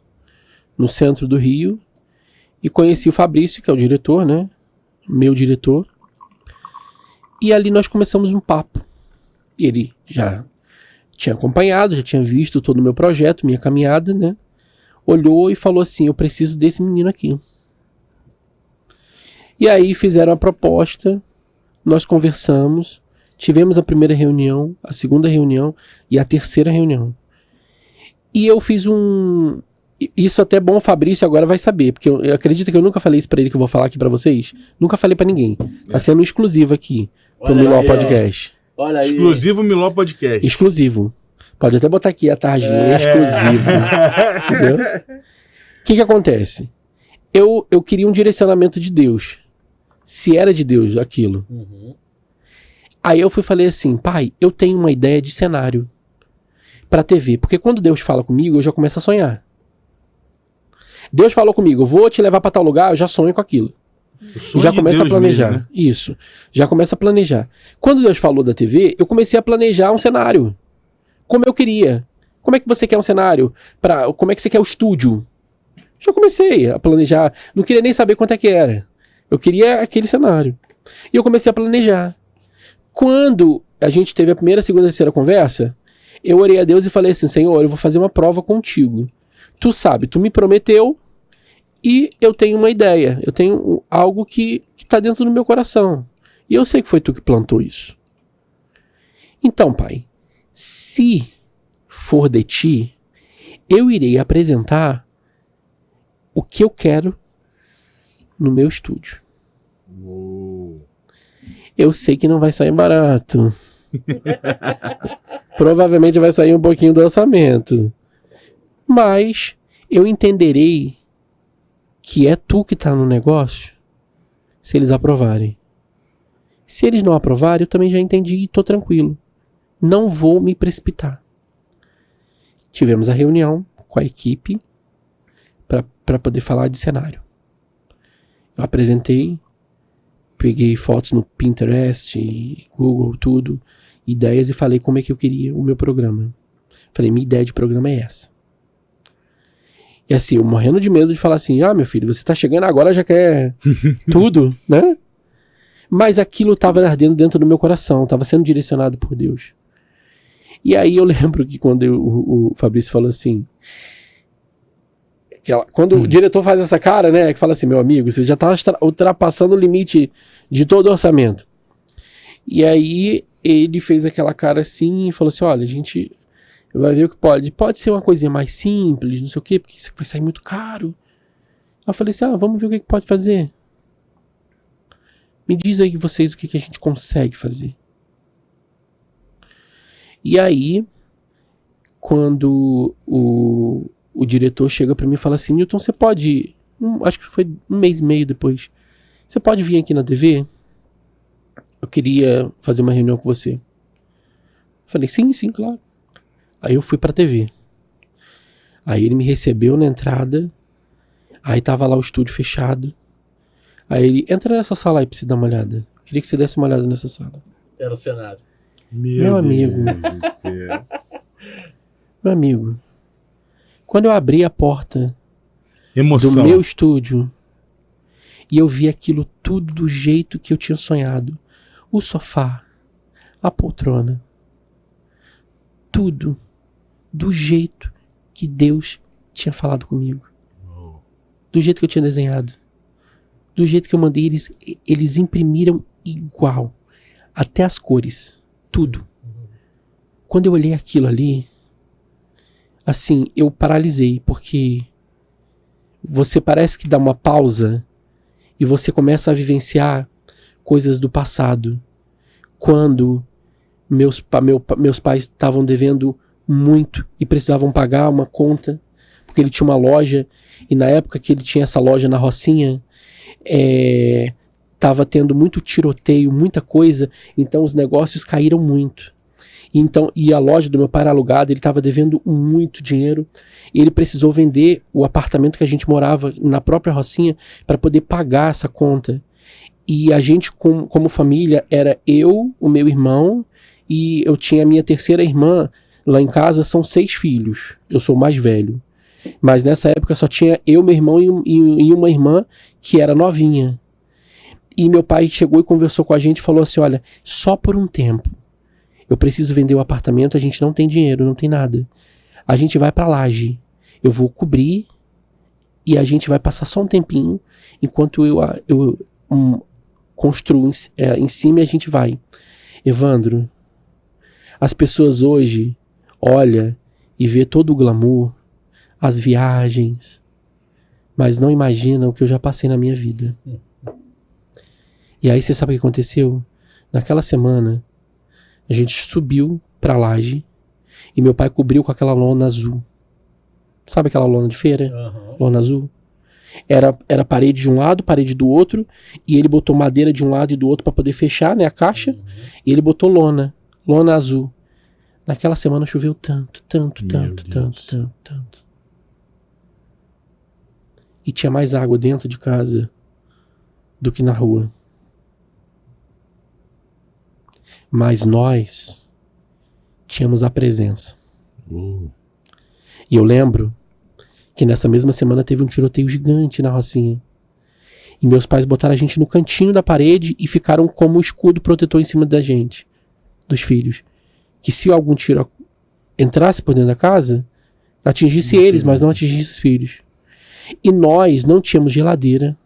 no centro do Rio, e conheci o Fabrício, que é o diretor, né? Meu diretor. E ali nós começamos um papo. Ele já tinha acompanhado, já tinha visto todo o meu projeto, minha caminhada, né? Olhou e falou assim, eu preciso desse menino aqui. E aí fizeram a proposta, nós conversamos, tivemos a primeira reunião, a segunda reunião e a terceira reunião. E eu fiz Isso até bom o Fabrício agora vai saber, porque eu acredito que eu nunca falei isso pra ele, que eu vou falar aqui pra vocês. Nunca falei pra ninguém. Tá sendo exclusivo aqui pro Miló Podcast. Olha aí. Exclusivo Miló Podcast. Exclusivo. Pode até botar aqui a tarjinha, exclusivo. Entendeu? O que acontece? Eu queria um direcionamento de Deus. Se era de Deus aquilo. Aí eu falei assim, pai, eu tenho uma ideia de cenário pra TV. Porque quando Deus fala comigo, eu já começo a sonhar. Deus falou comigo, eu vou te levar pra tal lugar, eu já sonho com aquilo. Já começa a planejar. Mesmo, né? Isso. Já começa a planejar. Quando Deus falou da TV, eu comecei a planejar um cenário. Como eu queria. Como é que você quer um cenário? Como é que você quer o estúdio? Já comecei a planejar. Não queria nem saber quanto é que era. Eu queria aquele cenário. E eu comecei a planejar. Quando a gente teve a primeira, segunda, terceira conversa, eu orei a Deus e falei assim, Senhor, eu vou fazer uma prova contigo. Tu sabe, tu me prometeu e eu tenho uma ideia. Eu tenho algo que tá dentro do meu coração. E eu sei que foi tu que plantou isso. Então, pai, se for de ti, eu irei apresentar o que eu quero no meu estúdio. Eu sei que não vai sair barato. Provavelmente vai sair um pouquinho do orçamento. Mas eu entenderei que é tu que tá no negócio se eles aprovarem. Se eles não aprovarem, eu também já entendi e tô tranquilo. Não vou me precipitar. Tivemos a reunião com a equipe para poder falar de cenário. Eu apresentei, peguei fotos no Pinterest, Google, tudo, ideias e falei como é que eu queria o meu programa. Falei, minha ideia de programa é essa. E assim, eu morrendo de medo de falar assim, meu filho, você tá chegando agora, já quer tudo, né? Mas aquilo tava ardendo dentro do meu coração, tava sendo direcionado por Deus. E aí eu lembro que quando o Fabrício falou assim, quando o diretor faz essa cara, né, que fala assim, meu amigo, você já tá ultrapassando o limite de todo o orçamento. E aí ele fez aquela cara assim e falou assim, olha, a gente vai ver o que pode ser uma coisinha mais simples, não sei o quê, porque isso vai sair muito caro. Eu falei assim, vamos ver o que pode fazer. Me diz aí vocês o que a gente consegue fazer. E aí, quando o diretor chega pra mim e fala assim, Newton, você pode, acho que foi um mês e meio depois, você pode vir aqui na TV? Eu queria fazer uma reunião com você. Falei, sim, claro. Aí eu fui pra TV. Aí ele me recebeu na entrada, aí tava lá o estúdio fechado. Aí ele, entra nessa sala aí pra você dar uma olhada. Queria que você desse uma olhada nessa sala. Era o cenário. Meu amigo. Deus do céu. Meu amigo. Quando eu abri a porta Emoção. do meu estúdio e eu vi aquilo tudo do jeito que eu tinha sonhado. O sofá, a poltrona, tudo do jeito que Deus tinha falado comigo. Do jeito que eu tinha desenhado. Do jeito que eu mandei, eles imprimiram igual. Até as cores. Tudo. Quando eu olhei aquilo ali, assim, eu paralisei, porque você parece que dá uma pausa e você começa a vivenciar coisas do passado. Quando meus pais estavam devendo muito e precisavam pagar uma conta, porque ele tinha uma loja, e na época que ele tinha essa loja na Rocinha, tava tendo muito tiroteio, muita coisa, então os negócios caíram muito. Então, e a loja do meu pai era alugada, ele estava devendo muito dinheiro, e ele precisou vender o apartamento que a gente morava na própria Rocinha para poder pagar essa conta. E a gente, como família, era eu, o meu irmão, e eu tinha a minha terceira irmã. Lá em casa são 6 filhos, eu sou o mais velho. Mas nessa época só tinha eu, meu irmão e uma irmã que era novinha. E meu pai chegou e conversou com a gente e falou assim, olha, só por um tempo. Eu preciso vender o apartamento, a gente não tem dinheiro, não tem nada. A gente vai pra laje. Eu vou cobrir e a gente vai passar só um tempinho enquanto eu construo em cima e a gente vai. Evandro, as pessoas hoje olham e vê todo o glamour, as viagens, mas não imaginam o que eu já passei na minha vida. E aí você sabe o que aconteceu? Naquela semana, a gente subiu pra laje e meu pai cobriu com aquela lona azul. Sabe aquela lona de feira? Uhum. Lona azul? Era parede de um lado, parede do outro, e ele botou madeira de um lado e do outro para poder fechar, né, a caixa, e ele botou lona azul. Naquela semana choveu tanto. E tinha mais água dentro de casa do que na rua. Mas nós tínhamos a presença. E eu lembro que nessa mesma semana teve um tiroteio gigante na Rocinha. E meus pais botaram a gente no cantinho da parede e ficaram como escudo protetor em cima da gente, dos filhos. Que se algum tiro entrasse por dentro da casa, atingisse eles, mas não atingisse os filhos. E nós não tínhamos geladeira.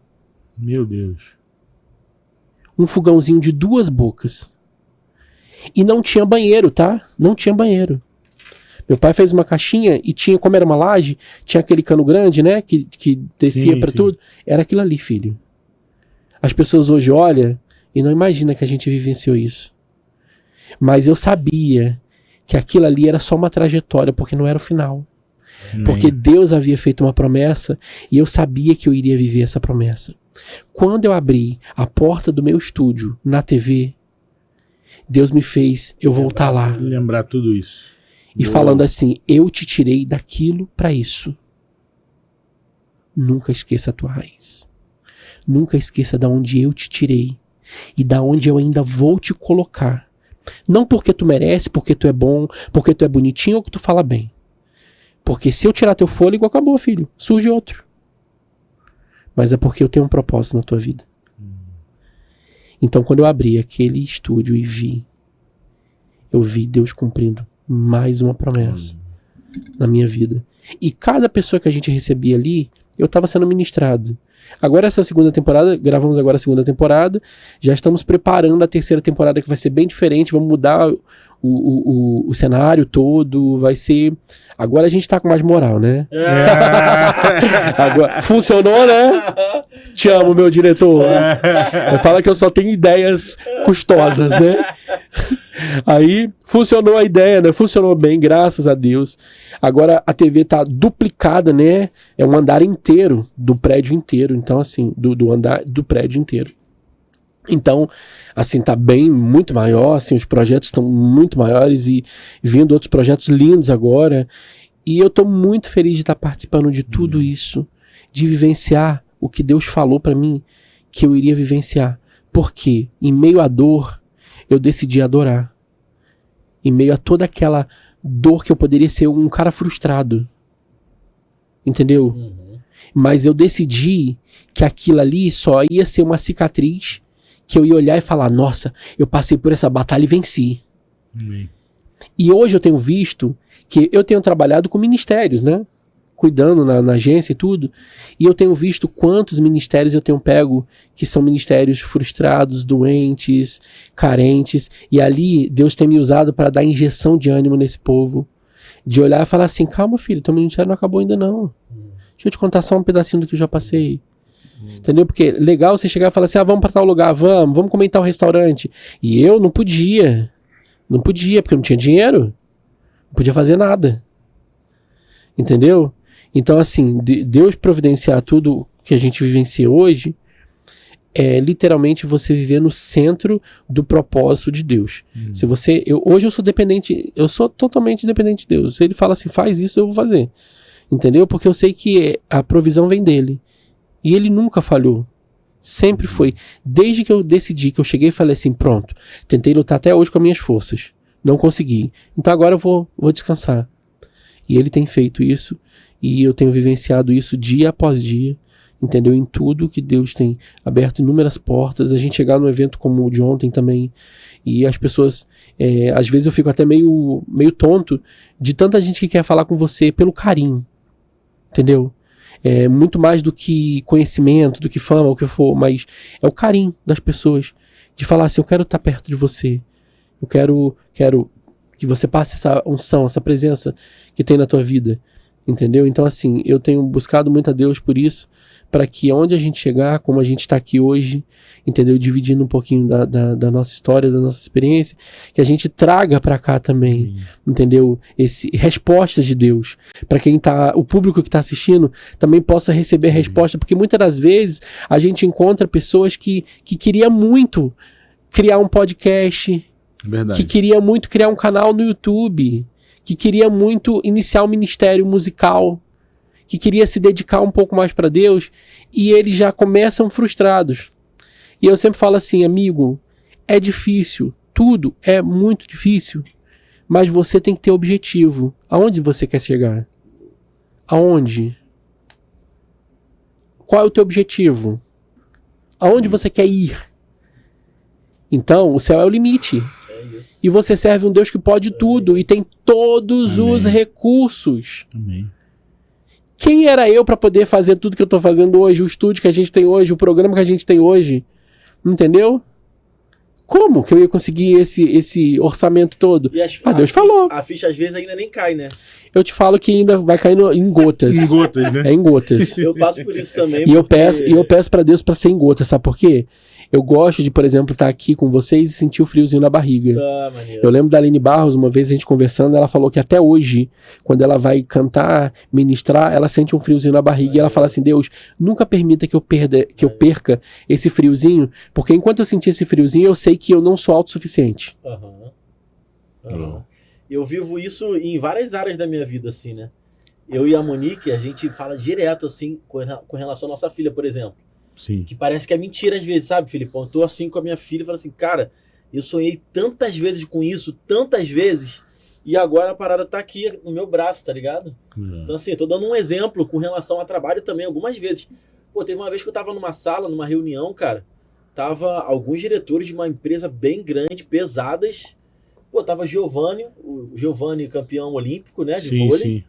Meu Deus. Um fogãozinho de 2 bocas. E não tinha banheiro, tá? Não tinha banheiro. Meu pai fez uma caixinha e tinha, como era uma laje, tinha aquele cano grande, né? Que descia pra tudo. Era aquilo ali, filho. As pessoas hoje olham e não imaginam que a gente vivenciou isso. Mas eu sabia que aquilo ali era só uma trajetória, porque não era o final. Porque Deus havia feito uma promessa e eu sabia que eu iria viver essa promessa. Quando eu abri a porta do meu estúdio na TV, Deus me fez eu voltar lá. Lembrar tudo isso. E falando assim, eu te tirei daquilo para isso. Nunca esqueça a tua raiz. Nunca esqueça de onde eu te tirei. E da onde eu ainda vou te colocar. Não porque tu merece, porque tu é bom, porque tu é bonitinho ou que tu fala bem. Porque se eu tirar teu fôlego, acabou, filho. Surge outro. Mas é porque eu tenho um propósito na tua vida. Então quando eu abri aquele estúdio e eu vi Deus cumprindo mais uma promessa na minha vida. E cada pessoa que a gente recebia ali, eu estava sendo ministrado. Agora essa segunda temporada, gravamos agora a segunda temporada, já estamos preparando a terceira temporada que vai ser bem diferente, vamos mudar o cenário todo, vai ser... Agora a gente tá com mais moral, né? Agora, funcionou, né? Te amo, meu diretor. Fala que eu só tenho ideias custosas, né? Aí funcionou a ideia, né? Funcionou bem, graças a Deus. Agora a TV tá duplicada, né? É um andar inteiro do prédio inteiro. Então, assim, do andar do prédio inteiro. Então, assim, tá bem, muito maior, assim, os projetos estão muito maiores e vindo outros projetos lindos agora. E eu tô muito feliz de estar participando de tudo isso, de vivenciar o que Deus falou pra mim que eu iria vivenciar. Porque em meio à dor, eu decidi adorar. Em meio a toda aquela dor que eu poderia ser um cara frustrado. Entendeu? Mas eu decidi que aquilo ali só ia ser uma cicatriz que eu ia olhar e falar, nossa, eu passei por essa batalha e venci. E hoje eu tenho visto que eu tenho trabalhado com ministérios, né? Cuidando na agência e tudo. E eu tenho visto quantos ministérios eu tenho pego que são ministérios frustrados, doentes, carentes. E ali Deus tem me usado para dar injeção de ânimo nesse povo. De olhar e falar assim, calma filho, teu ministério não acabou ainda não. Deixa eu te contar só um pedacinho do que eu já passei. Entendeu? Porque legal você chegar e falar assim, vamos para tal lugar, vamos comer em tal restaurante. E eu não podia. Não podia, porque eu não tinha dinheiro. Não podia fazer nada. Entendeu? Então, assim, Deus providenciar tudo que a gente vivencia hoje é literalmente você viver no centro do propósito de Deus. Se você, hoje eu sou dependente, eu sou totalmente dependente de Deus. Se ele fala assim, faz isso, eu vou fazer. Entendeu? Porque eu sei que a provisão vem dele. E ele nunca falhou. Sempre foi. Desde que eu decidi, que eu cheguei e falei assim, pronto, tentei lutar até hoje com as minhas forças. Não consegui. Então agora eu vou descansar. E ele tem feito isso. E eu tenho vivenciado isso dia após dia. Entendeu? Em tudo que Deus tem aberto inúmeras portas. A gente chegar num evento como o de ontem também. E as pessoas... às vezes eu fico até meio tonto de tanta gente que quer falar com você pelo carinho. Entendeu? É muito mais do que conhecimento, do que fama, o que for, mas é o carinho das pessoas. De falar assim, eu quero estar perto de você. Eu quero que você passe essa unção, essa presença que tem na tua vida. Entendeu? Então, assim, eu tenho buscado muito a Deus por isso, para que onde a gente chegar, como a gente está aqui hoje, entendeu? Dividindo um pouquinho da nossa história, da nossa experiência, que a gente traga para cá também, entendeu? Respostas de Deus, para quem tá, o público que está assistindo também possa receber resposta, porque muitas das vezes a gente encontra pessoas que queria muito criar um podcast, Verdade. que queria muito criar um canal no YouTube, que queria muito iniciar um ministério musical, que queria se dedicar um pouco mais para Deus, e eles já começam frustrados. E eu sempre falo assim, amigo, é difícil, tudo é muito difícil, mas você tem que ter objetivo. Aonde você quer chegar? Aonde? Qual é o teu objetivo? Aonde você quer ir? Então, o céu é o limite. E você serve um Deus que pode tudo e tem todos os recursos. Amém. Quem era eu para poder fazer tudo que eu tô fazendo hoje, o estúdio que a gente tem hoje, o programa que a gente tem hoje? Entendeu? Como que eu ia conseguir esse orçamento todo? Deus falou. A ficha às vezes ainda nem cai, né? Eu te falo que ainda vai caindo em gotas. Em gotas, né? É em gotas. Eu passo por isso também. E eu peço para Deus para ser em gotas, sabe por quê? Eu gosto de, por exemplo, estar aqui com vocês e sentir o friozinho na barriga. Eu lembro da Aline Barros, uma vez a gente conversando, ela falou que até hoje, quando ela vai cantar, ministrar, ela sente um friozinho na barriga e ela fala assim, Deus, nunca permita que eu perca esse friozinho, porque enquanto eu sentir esse friozinho, eu sei que eu não sou autossuficiente. Eu vivo isso em várias áreas da minha vida, assim, né? Eu e a Monique, a gente fala direto, assim, com relação à nossa filha, por exemplo. Sim. Que parece que é mentira às vezes, sabe, Filipão? Eu tô assim com a minha filha e falo assim, cara, eu sonhei tantas vezes com isso, tantas vezes, e agora a parada tá aqui no meu braço, tá ligado? Então assim, eu tô dando um exemplo com relação a trabalho também, algumas vezes. Pô, teve uma vez que eu tava numa sala, numa reunião, cara, tava alguns diretores de uma empresa bem grande, pesadas. Pô, tava o Giovanni campeão olímpico, né, de vôlei. Sim.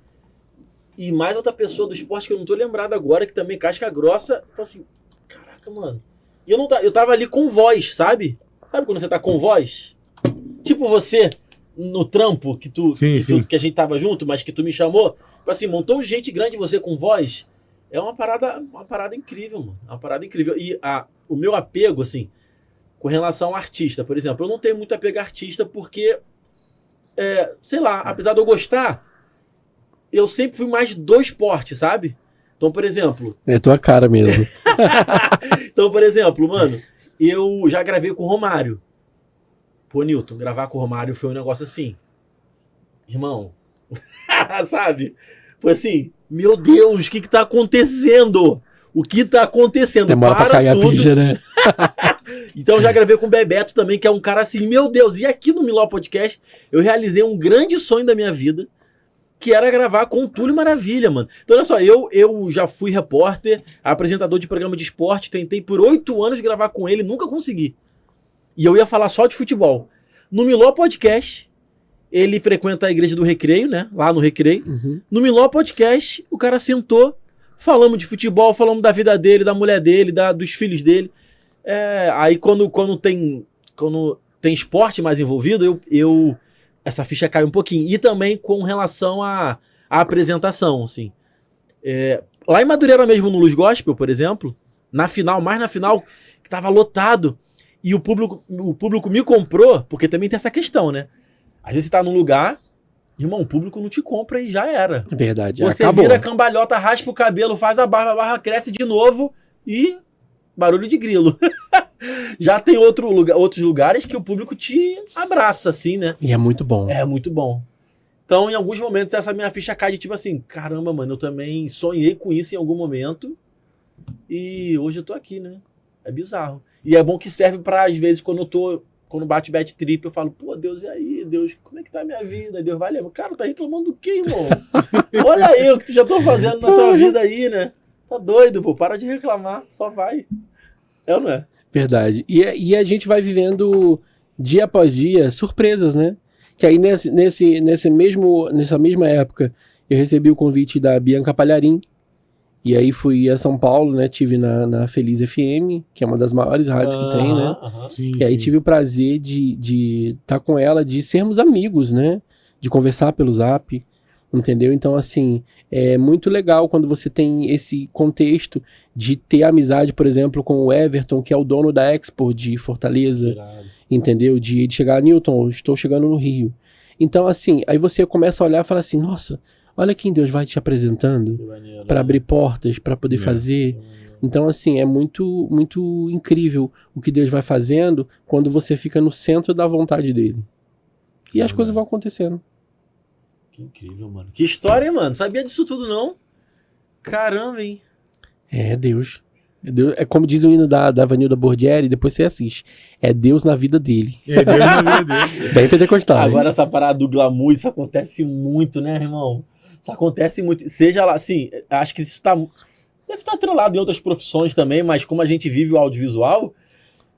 E mais outra pessoa do esporte que eu não tô lembrado agora, que também casca grossa, assim, caraca, mano. E eu tava ali com voz, sabe? Sabe quando você tá com voz? Tipo você, no trampo, que a gente tava junto, mas que tu me chamou. Assim, montou gente grande você com voz. É uma parada incrível, mano. É uma parada incrível. E o meu apego, assim, com relação ao artista, por exemplo, eu não tenho muito apego a artista porque, sei lá, apesar de eu gostar, eu sempre fui mais do esporte, sabe? Então, por exemplo... É tua cara mesmo. Então, por exemplo, mano, eu já gravei com o Romário. Pô, Newton, gravar com o Romário foi um negócio assim. Irmão, sabe? Foi assim, meu Deus, o que tá acontecendo? O que tá acontecendo? Demora pra cair tudo. A ficha, né? Então, eu já gravei com o Bebeto também, que é um cara assim, meu Deus. E aqui no Miló Podcast, eu realizei um grande sonho da minha vida, que era gravar com o Túlio Maravilha, mano. Então, olha só, eu já fui repórter, apresentador de programa de esporte, tentei por 8 anos gravar com ele, nunca consegui. E eu ia falar só de futebol. No Miló Podcast, ele frequenta a Igreja do Recreio, né? Lá no Recreio. No Miló Podcast, o cara sentou, falamos de futebol, falamos da vida dele, da mulher dele, dos filhos dele. Aí quando tem esporte mais envolvido, essa ficha cai um pouquinho. E também com relação à apresentação, assim. Lá em Madureira mesmo, no Luz Gospel, por exemplo, mais na final, que tava lotado, e o público me comprou, porque também tem essa questão, né? Às vezes você tá num lugar, irmão, o público não te compra e já era. É verdade, você acabou. Vira cambalhota, raspa o cabelo, faz a barba cresce de novo e barulho de grilo. Já tem outros lugares que o público te abraça, assim, né? E é muito bom. É muito bom. Então, em alguns momentos, essa minha ficha cai de tipo assim, caramba, mano, eu também sonhei com isso em algum momento e hoje eu tô aqui, né? É bizarro. E é bom que serve pra, às vezes, quando bate bad trip, eu falo, pô, Deus, e aí? Deus, como é que tá a minha vida? Deus vai lembrar. Cara, tá reclamando do quê, irmão? Olha aí o que tu já tô fazendo na tua vida aí, né? Tá doido, pô, para de reclamar, só vai. É ou não é? Verdade. E a gente vai vivendo dia após dia surpresas, né? Que aí nessa mesma época eu recebi o convite da Bianca Palharim. E aí fui a São Paulo, né? Tive na Feliz FM, que é uma das maiores rádios que tem, né? Sim, e aí tive o prazer de estar com ela, de sermos amigos, né? De conversar pelo Zap. Entendeu? Então, assim, é muito legal quando você tem esse contexto de ter amizade, por exemplo, com o Everton, que é o dono da Expo de Fortaleza, entendeu? De chegar, Newton, estou chegando no Rio. Então, assim, aí você começa a olhar e fala assim, nossa, olha quem Deus vai te apresentando para abrir portas, para poder fazer. Então, assim, é muito, muito incrível o que Deus vai fazendo quando você fica no centro da vontade dele. E as coisas vão acontecendo. Que incrível, mano. Que história, hein, mano? Sabia disso tudo, não? Caramba, hein? É Deus. É como diz o hino da Vanilda Bordieri, depois você assiste. É Deus na vida dele. É Deus na vida dele. Bem pentecostal. Agora, essa parada do glamour, isso acontece muito, né, irmão? Isso acontece muito. Seja lá, assim, acho que isso deve estar atrelado em outras profissões também, mas como a gente vive o audiovisual,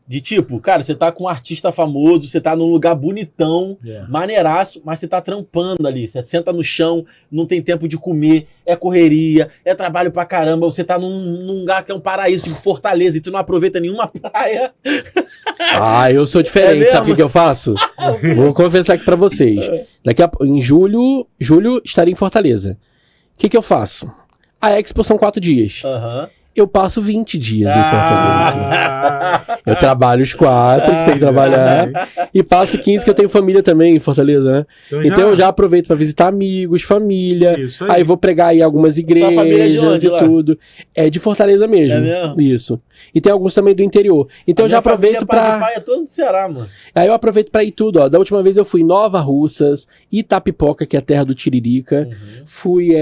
de tipo, cara, você tá com um artista famoso, você tá num lugar bonitão, maneiraço, mas você tá trampando ali. Você senta no chão, não tem tempo de comer, é correria, é trabalho pra caramba. Você tá num lugar que é um paraíso, tipo Fortaleza, e tu não aproveita nenhuma praia. Eu sou diferente, sabe o que eu faço? Vou confessar aqui pra vocês. Em julho estarei em Fortaleza. O que eu faço? A Expo são 4 dias. Eu passo 20 dias em Fortaleza. Eu trabalho os 4 que tem que trabalhar. E passo 15 que eu tenho família também em Fortaleza, né? Então eu já aproveito para visitar amigos, família. Aí vou pregar em algumas igrejas e tudo. É de Fortaleza mesmo. É mesmo? Isso. E tem alguns também do interior. Então eu já aproveito para... Pai é todo do Ceará, mano. Aí eu aproveito para ir tudo, ó. Da última vez eu fui em Nova Russas, Itapipoca, que é a terra do Tiririca. Fui,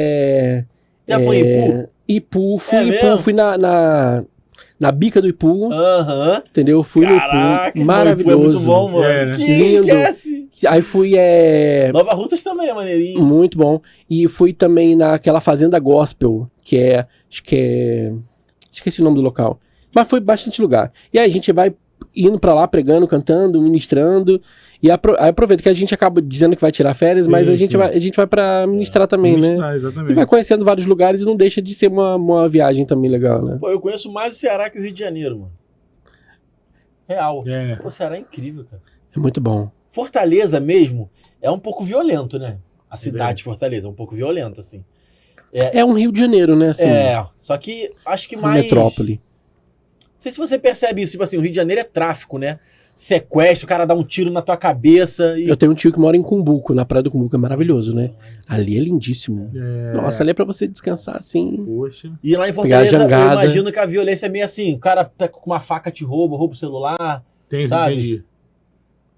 Já foi em Ipu, fui na bica do Ipu, entendeu? Fui no Ipu, maravilhoso. Ipu é muito bom, mano. Lindo. Esquece. Aí fui, Nova Russas também é maneirinho. Muito bom. E fui também naquela fazenda gospel, acho que é, esqueci o nome do local, mas foi bastante lugar. E aí a gente vai indo pra lá, pregando, cantando, ministrando. E aí aproveita que a gente acaba dizendo que vai tirar férias, mas a gente vai pra ministrar também, né? Exatamente. E vai conhecendo vários lugares e não deixa de ser uma viagem também legal, né? Pô, eu conheço mais o Ceará que o Rio de Janeiro, mano. Real. Pô, o Ceará é incrível, cara. É muito bom. Fortaleza mesmo é um pouco violento, né? A cidade de Fortaleza é um pouco violenta, assim. É um Rio de Janeiro, né? Assim, só que acho que mais... metrópole. Não sei se você percebe isso, tipo assim, o Rio de Janeiro é tráfico, né? Sequestro, o cara dá um tiro na tua cabeça. Eu tenho um tio que mora em Cumbuco, na praia do Cumbuco, é maravilhoso, né? Ali é lindíssimo. Nossa, ali é pra você descansar, assim. Poxa. E lá em Fortaleza, eu imagino que a violência é meio assim, o cara tá com uma faca, te rouba o celular, sabe? Entendi.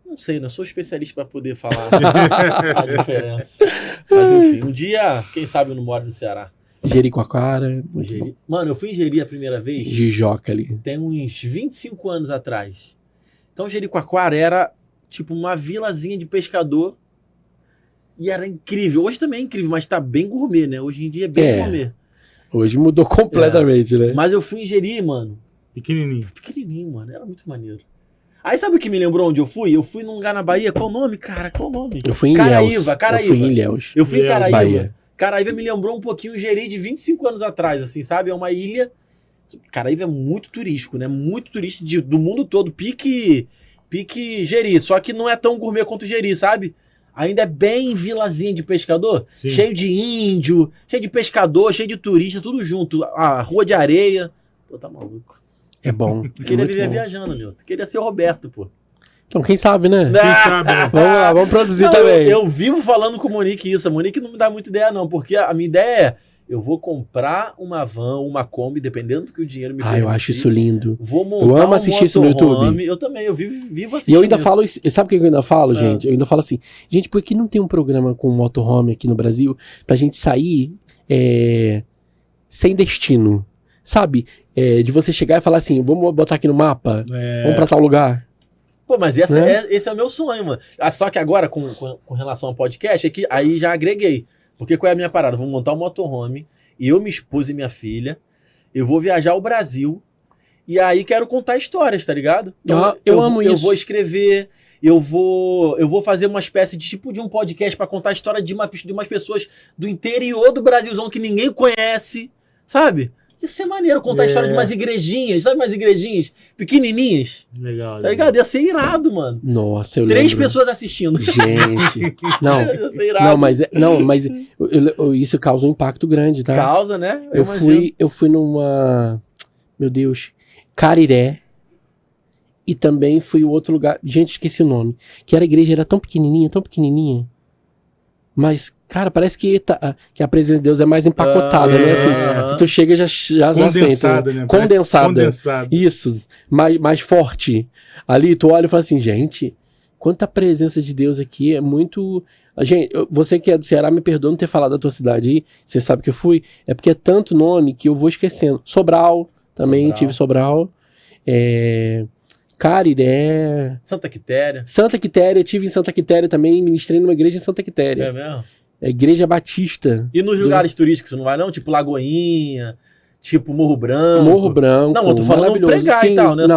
Não sei, não sou especialista pra poder falar a diferença. Mas enfim, um dia, quem sabe eu não moro no Ceará. Jericoacoara. Mano, eu fui em Jeri a primeira vez. Jijoca ali. Tem uns 25 anos atrás. Então Jericoacoara era tipo uma vilazinha de pescador. E era incrível. Hoje também é incrível, mas tá bem gourmet, né? Hoje em dia é bem gourmet. Hoje mudou completamente, né? Mas eu fui em Jeri, mano. Pequenininho, mano. Era muito maneiro. Aí sabe o que me lembrou onde eu fui? Eu fui num lugar na Bahia. Qual o nome, cara? Qual o nome? Eu fui em Ilhéus. Caraíva. Eu fui em Ilhéus. Eu fui em Caraíva. Bahia. Caraíva me lembrou um pouquinho o Jeri de 25 anos atrás, assim, sabe? É uma ilha... Caraíva é muito turístico, né? Muito turista do mundo todo. Pique Jeri. Só que não é tão gourmet quanto o Jeri, sabe? Ainda é bem vilazinha de pescador. Sim. Cheio de índio, cheio de pescador, cheio de turista, tudo junto. A rua de areia. Pô, tá maluco. É bom. Queria viver viajando, meu. Queria ser o Roberto, pô. Então, quem sabe, né? Quem sabe, né? Vamos lá, vamos produzir também. Eu vivo falando com o Monique isso. A Monique não me dá muita ideia, não. Porque a minha ideia é... Eu vou comprar uma van, uma Kombi, dependendo do que o dinheiro me permitir. Eu acho isso lindo. Vou montar eu amo assistir isso no YouTube. Eu também, eu vivo assistindo. E eu ainda falo isso. Sabe o que eu ainda falo, gente? Eu ainda falo assim, gente, por que não tem um programa com motorhome aqui no Brasil pra gente sair sem destino? Sabe? De você chegar e falar assim, vamos botar aqui no mapa, vamos pra tal lugar. Pô, mas esse é o meu sonho, mano. Só que agora, com relação ao podcast, é que aí já agreguei. Porque qual é a minha parada? Vou montar um motorhome, eu, minha esposa e minha filha, eu vou viajar ao Brasil, e aí quero contar histórias, tá ligado? Então, eu amo isso. Eu vou escrever, eu vou fazer uma espécie de tipo de um podcast pra contar a história de umas pessoas do interior do Brasilzão que ninguém conhece, sabe? Ia ser maneiro contar a história de umas igrejinhas, sabe, umas igrejinhas pequenininhas. Legal. Tá ligado? Ia ser irado, mano. Nossa, eu 3 lembro. pessoas assistindo. Gente, Ia ser irado. mas isso causa um impacto grande, tá? Causa, né? Eu fui numa, meu Deus, Cariré, e também fui em outro lugar, gente, esqueci o nome, que a igreja era tão pequenininha, mas, cara, parece que a presença de Deus é mais empacotada, né? Assim, que tu chega e já condensada, né? Né? Condensada. Isso, mais forte. Ali tu olha e fala assim, gente, quanta presença de Deus aqui, é muito... Gente, você que é do Ceará, me perdoa não ter falado da tua cidade aí, você sabe que eu fui, é porque é tanto nome que eu vou esquecendo. Sobral, também tive Sobral. Cariré. Santa Quitéria, eu tive em Santa Quitéria também, ministrei numa igreja em Santa Quitéria. É mesmo? Igreja Batista. E nos lugares turísticos, não vai não? Tipo Lagoinha, tipo Morro Branco. Morro Branco. Não, eu tô falando pregar e tal, né?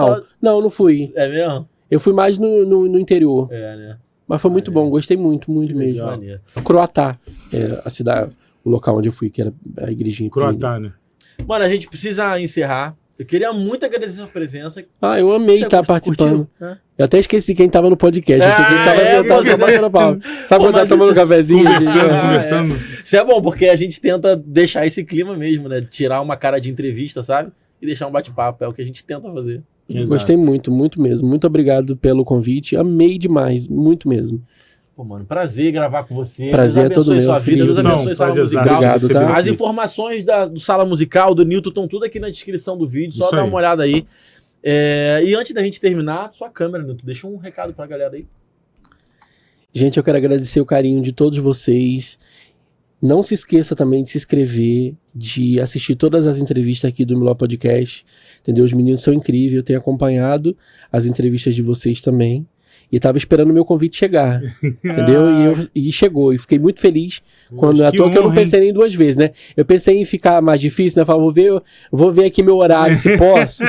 Não fui. É mesmo? Eu fui mais no interior. Né? Mas foi muito bom, gostei muito mesmo. Maneiro. Croatá, a cidade, o local onde eu fui, que era a igrejinha. Croatá, né? Mano, a gente precisa encerrar. Eu queria muito agradecer a sua presença. Eu amei estar participando. Curtiu? Eu até esqueci quem tava no podcast. Eu sei quem tava sentado só batendo pau. Sabe quando tá tomando um cafezinho? Conversando. Isso é bom, porque a gente tenta deixar esse clima mesmo, né? Tirar uma cara de entrevista, sabe? E deixar um bate-papo. É o que a gente tenta fazer. Exato. Gostei muito mesmo. Muito obrigado pelo convite. Amei demais, muito mesmo. Pô, mano, prazer gravar com você. Prazer é todo meu. Sua vida, Deus abençoe Sala Musical. Obrigado, tá? As informações do Sala Musical, do Newton, estão tudo aqui na descrição do vídeo. Só dá uma olhada aí. E antes da gente terminar, sua câmera, Newton, deixa um recado pra galera aí. Gente, eu quero agradecer o carinho de todos vocês. Não se esqueça também de se inscrever, de assistir todas as entrevistas aqui do Miló Podcast. Entendeu? Os meninos são incríveis. Eu tenho acompanhado as entrevistas de vocês também. E tava esperando o meu convite chegar, entendeu? E chegou, e fiquei muito feliz quando à toa que eu não pensei nem 2 vezes, né? Eu pensei em ficar mais difícil, né? Falei, vou ver aqui meu horário, se posso.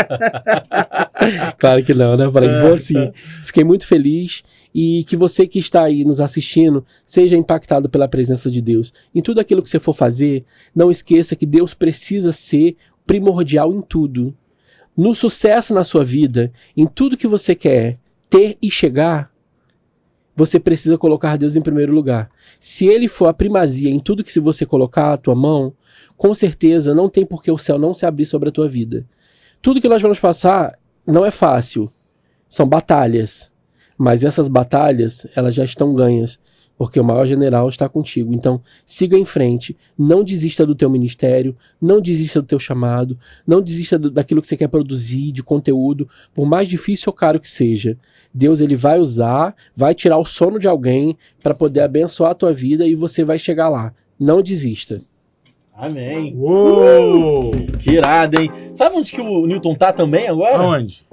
Claro que não, né? Falei, vou sim. Fiquei muito feliz e que você que está aí nos assistindo seja impactado pela presença de Deus. Em tudo aquilo que você for fazer, não esqueça que Deus precisa ser primordial em tudo. No sucesso na sua vida, em tudo que você quer ter e chegar, você precisa colocar Deus em primeiro lugar. Se ele for a primazia em tudo que você colocar a tua mão, com certeza não tem por que o céu não se abrir sobre a tua vida. Tudo que nós vamos passar não é fácil. São batalhas. Mas essas batalhas, elas já estão ganhas. Porque o maior general está contigo. Então, siga em frente. Não desista do teu ministério. Não desista do teu chamado. Não desista daquilo que você quer produzir, de conteúdo. Por mais difícil ou caro que seja. Deus, ele vai usar, vai tirar o sono de alguém para poder abençoar a tua vida e você vai chegar lá. Não desista. Amém. Uou! Que irado, hein? Sabe onde que o Newton tá também agora? Aonde?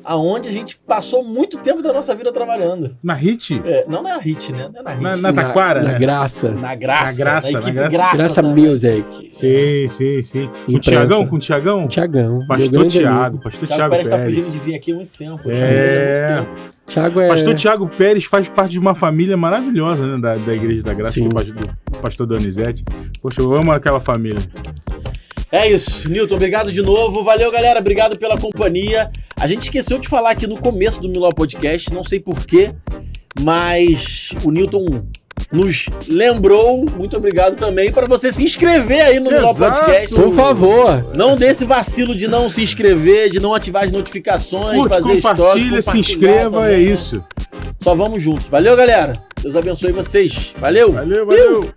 Aonde a gente passou muito tempo da nossa vida trabalhando. Na HIT? Não é a HIT, né? Não é na HIT. Na Taquara, na né? Graça. Na Graça. Na equipe Graça. Graça também. Music. Sim. Com o Tiagão? Tiagão. Pastor Tiago. Pastor Thiago Tiago Pérez tá Pérez. fugindo de vir aqui há muito tempo. Thiago é... Pastor Tiago Pérez faz parte de uma família maravilhosa, né? Da Igreja da Graça, Sim. que é do pastor Donizete. Poxa, eu amo aquela família. É isso, Newton, obrigado de novo. Valeu, galera, obrigado pela companhia. A gente esqueceu de falar aqui no começo do Miló Podcast, não sei porquê, mas o Newton nos lembrou. Muito obrigado também para você se inscrever aí no Miló Podcast. Por favor. Não dê esse vacilo de não se inscrever, de não ativar as notificações, Curte, fazer stories, compartilha, se inscreva, também, é isso. Só vamos juntos. Valeu, galera. Deus abençoe vocês. Valeu. Valeu.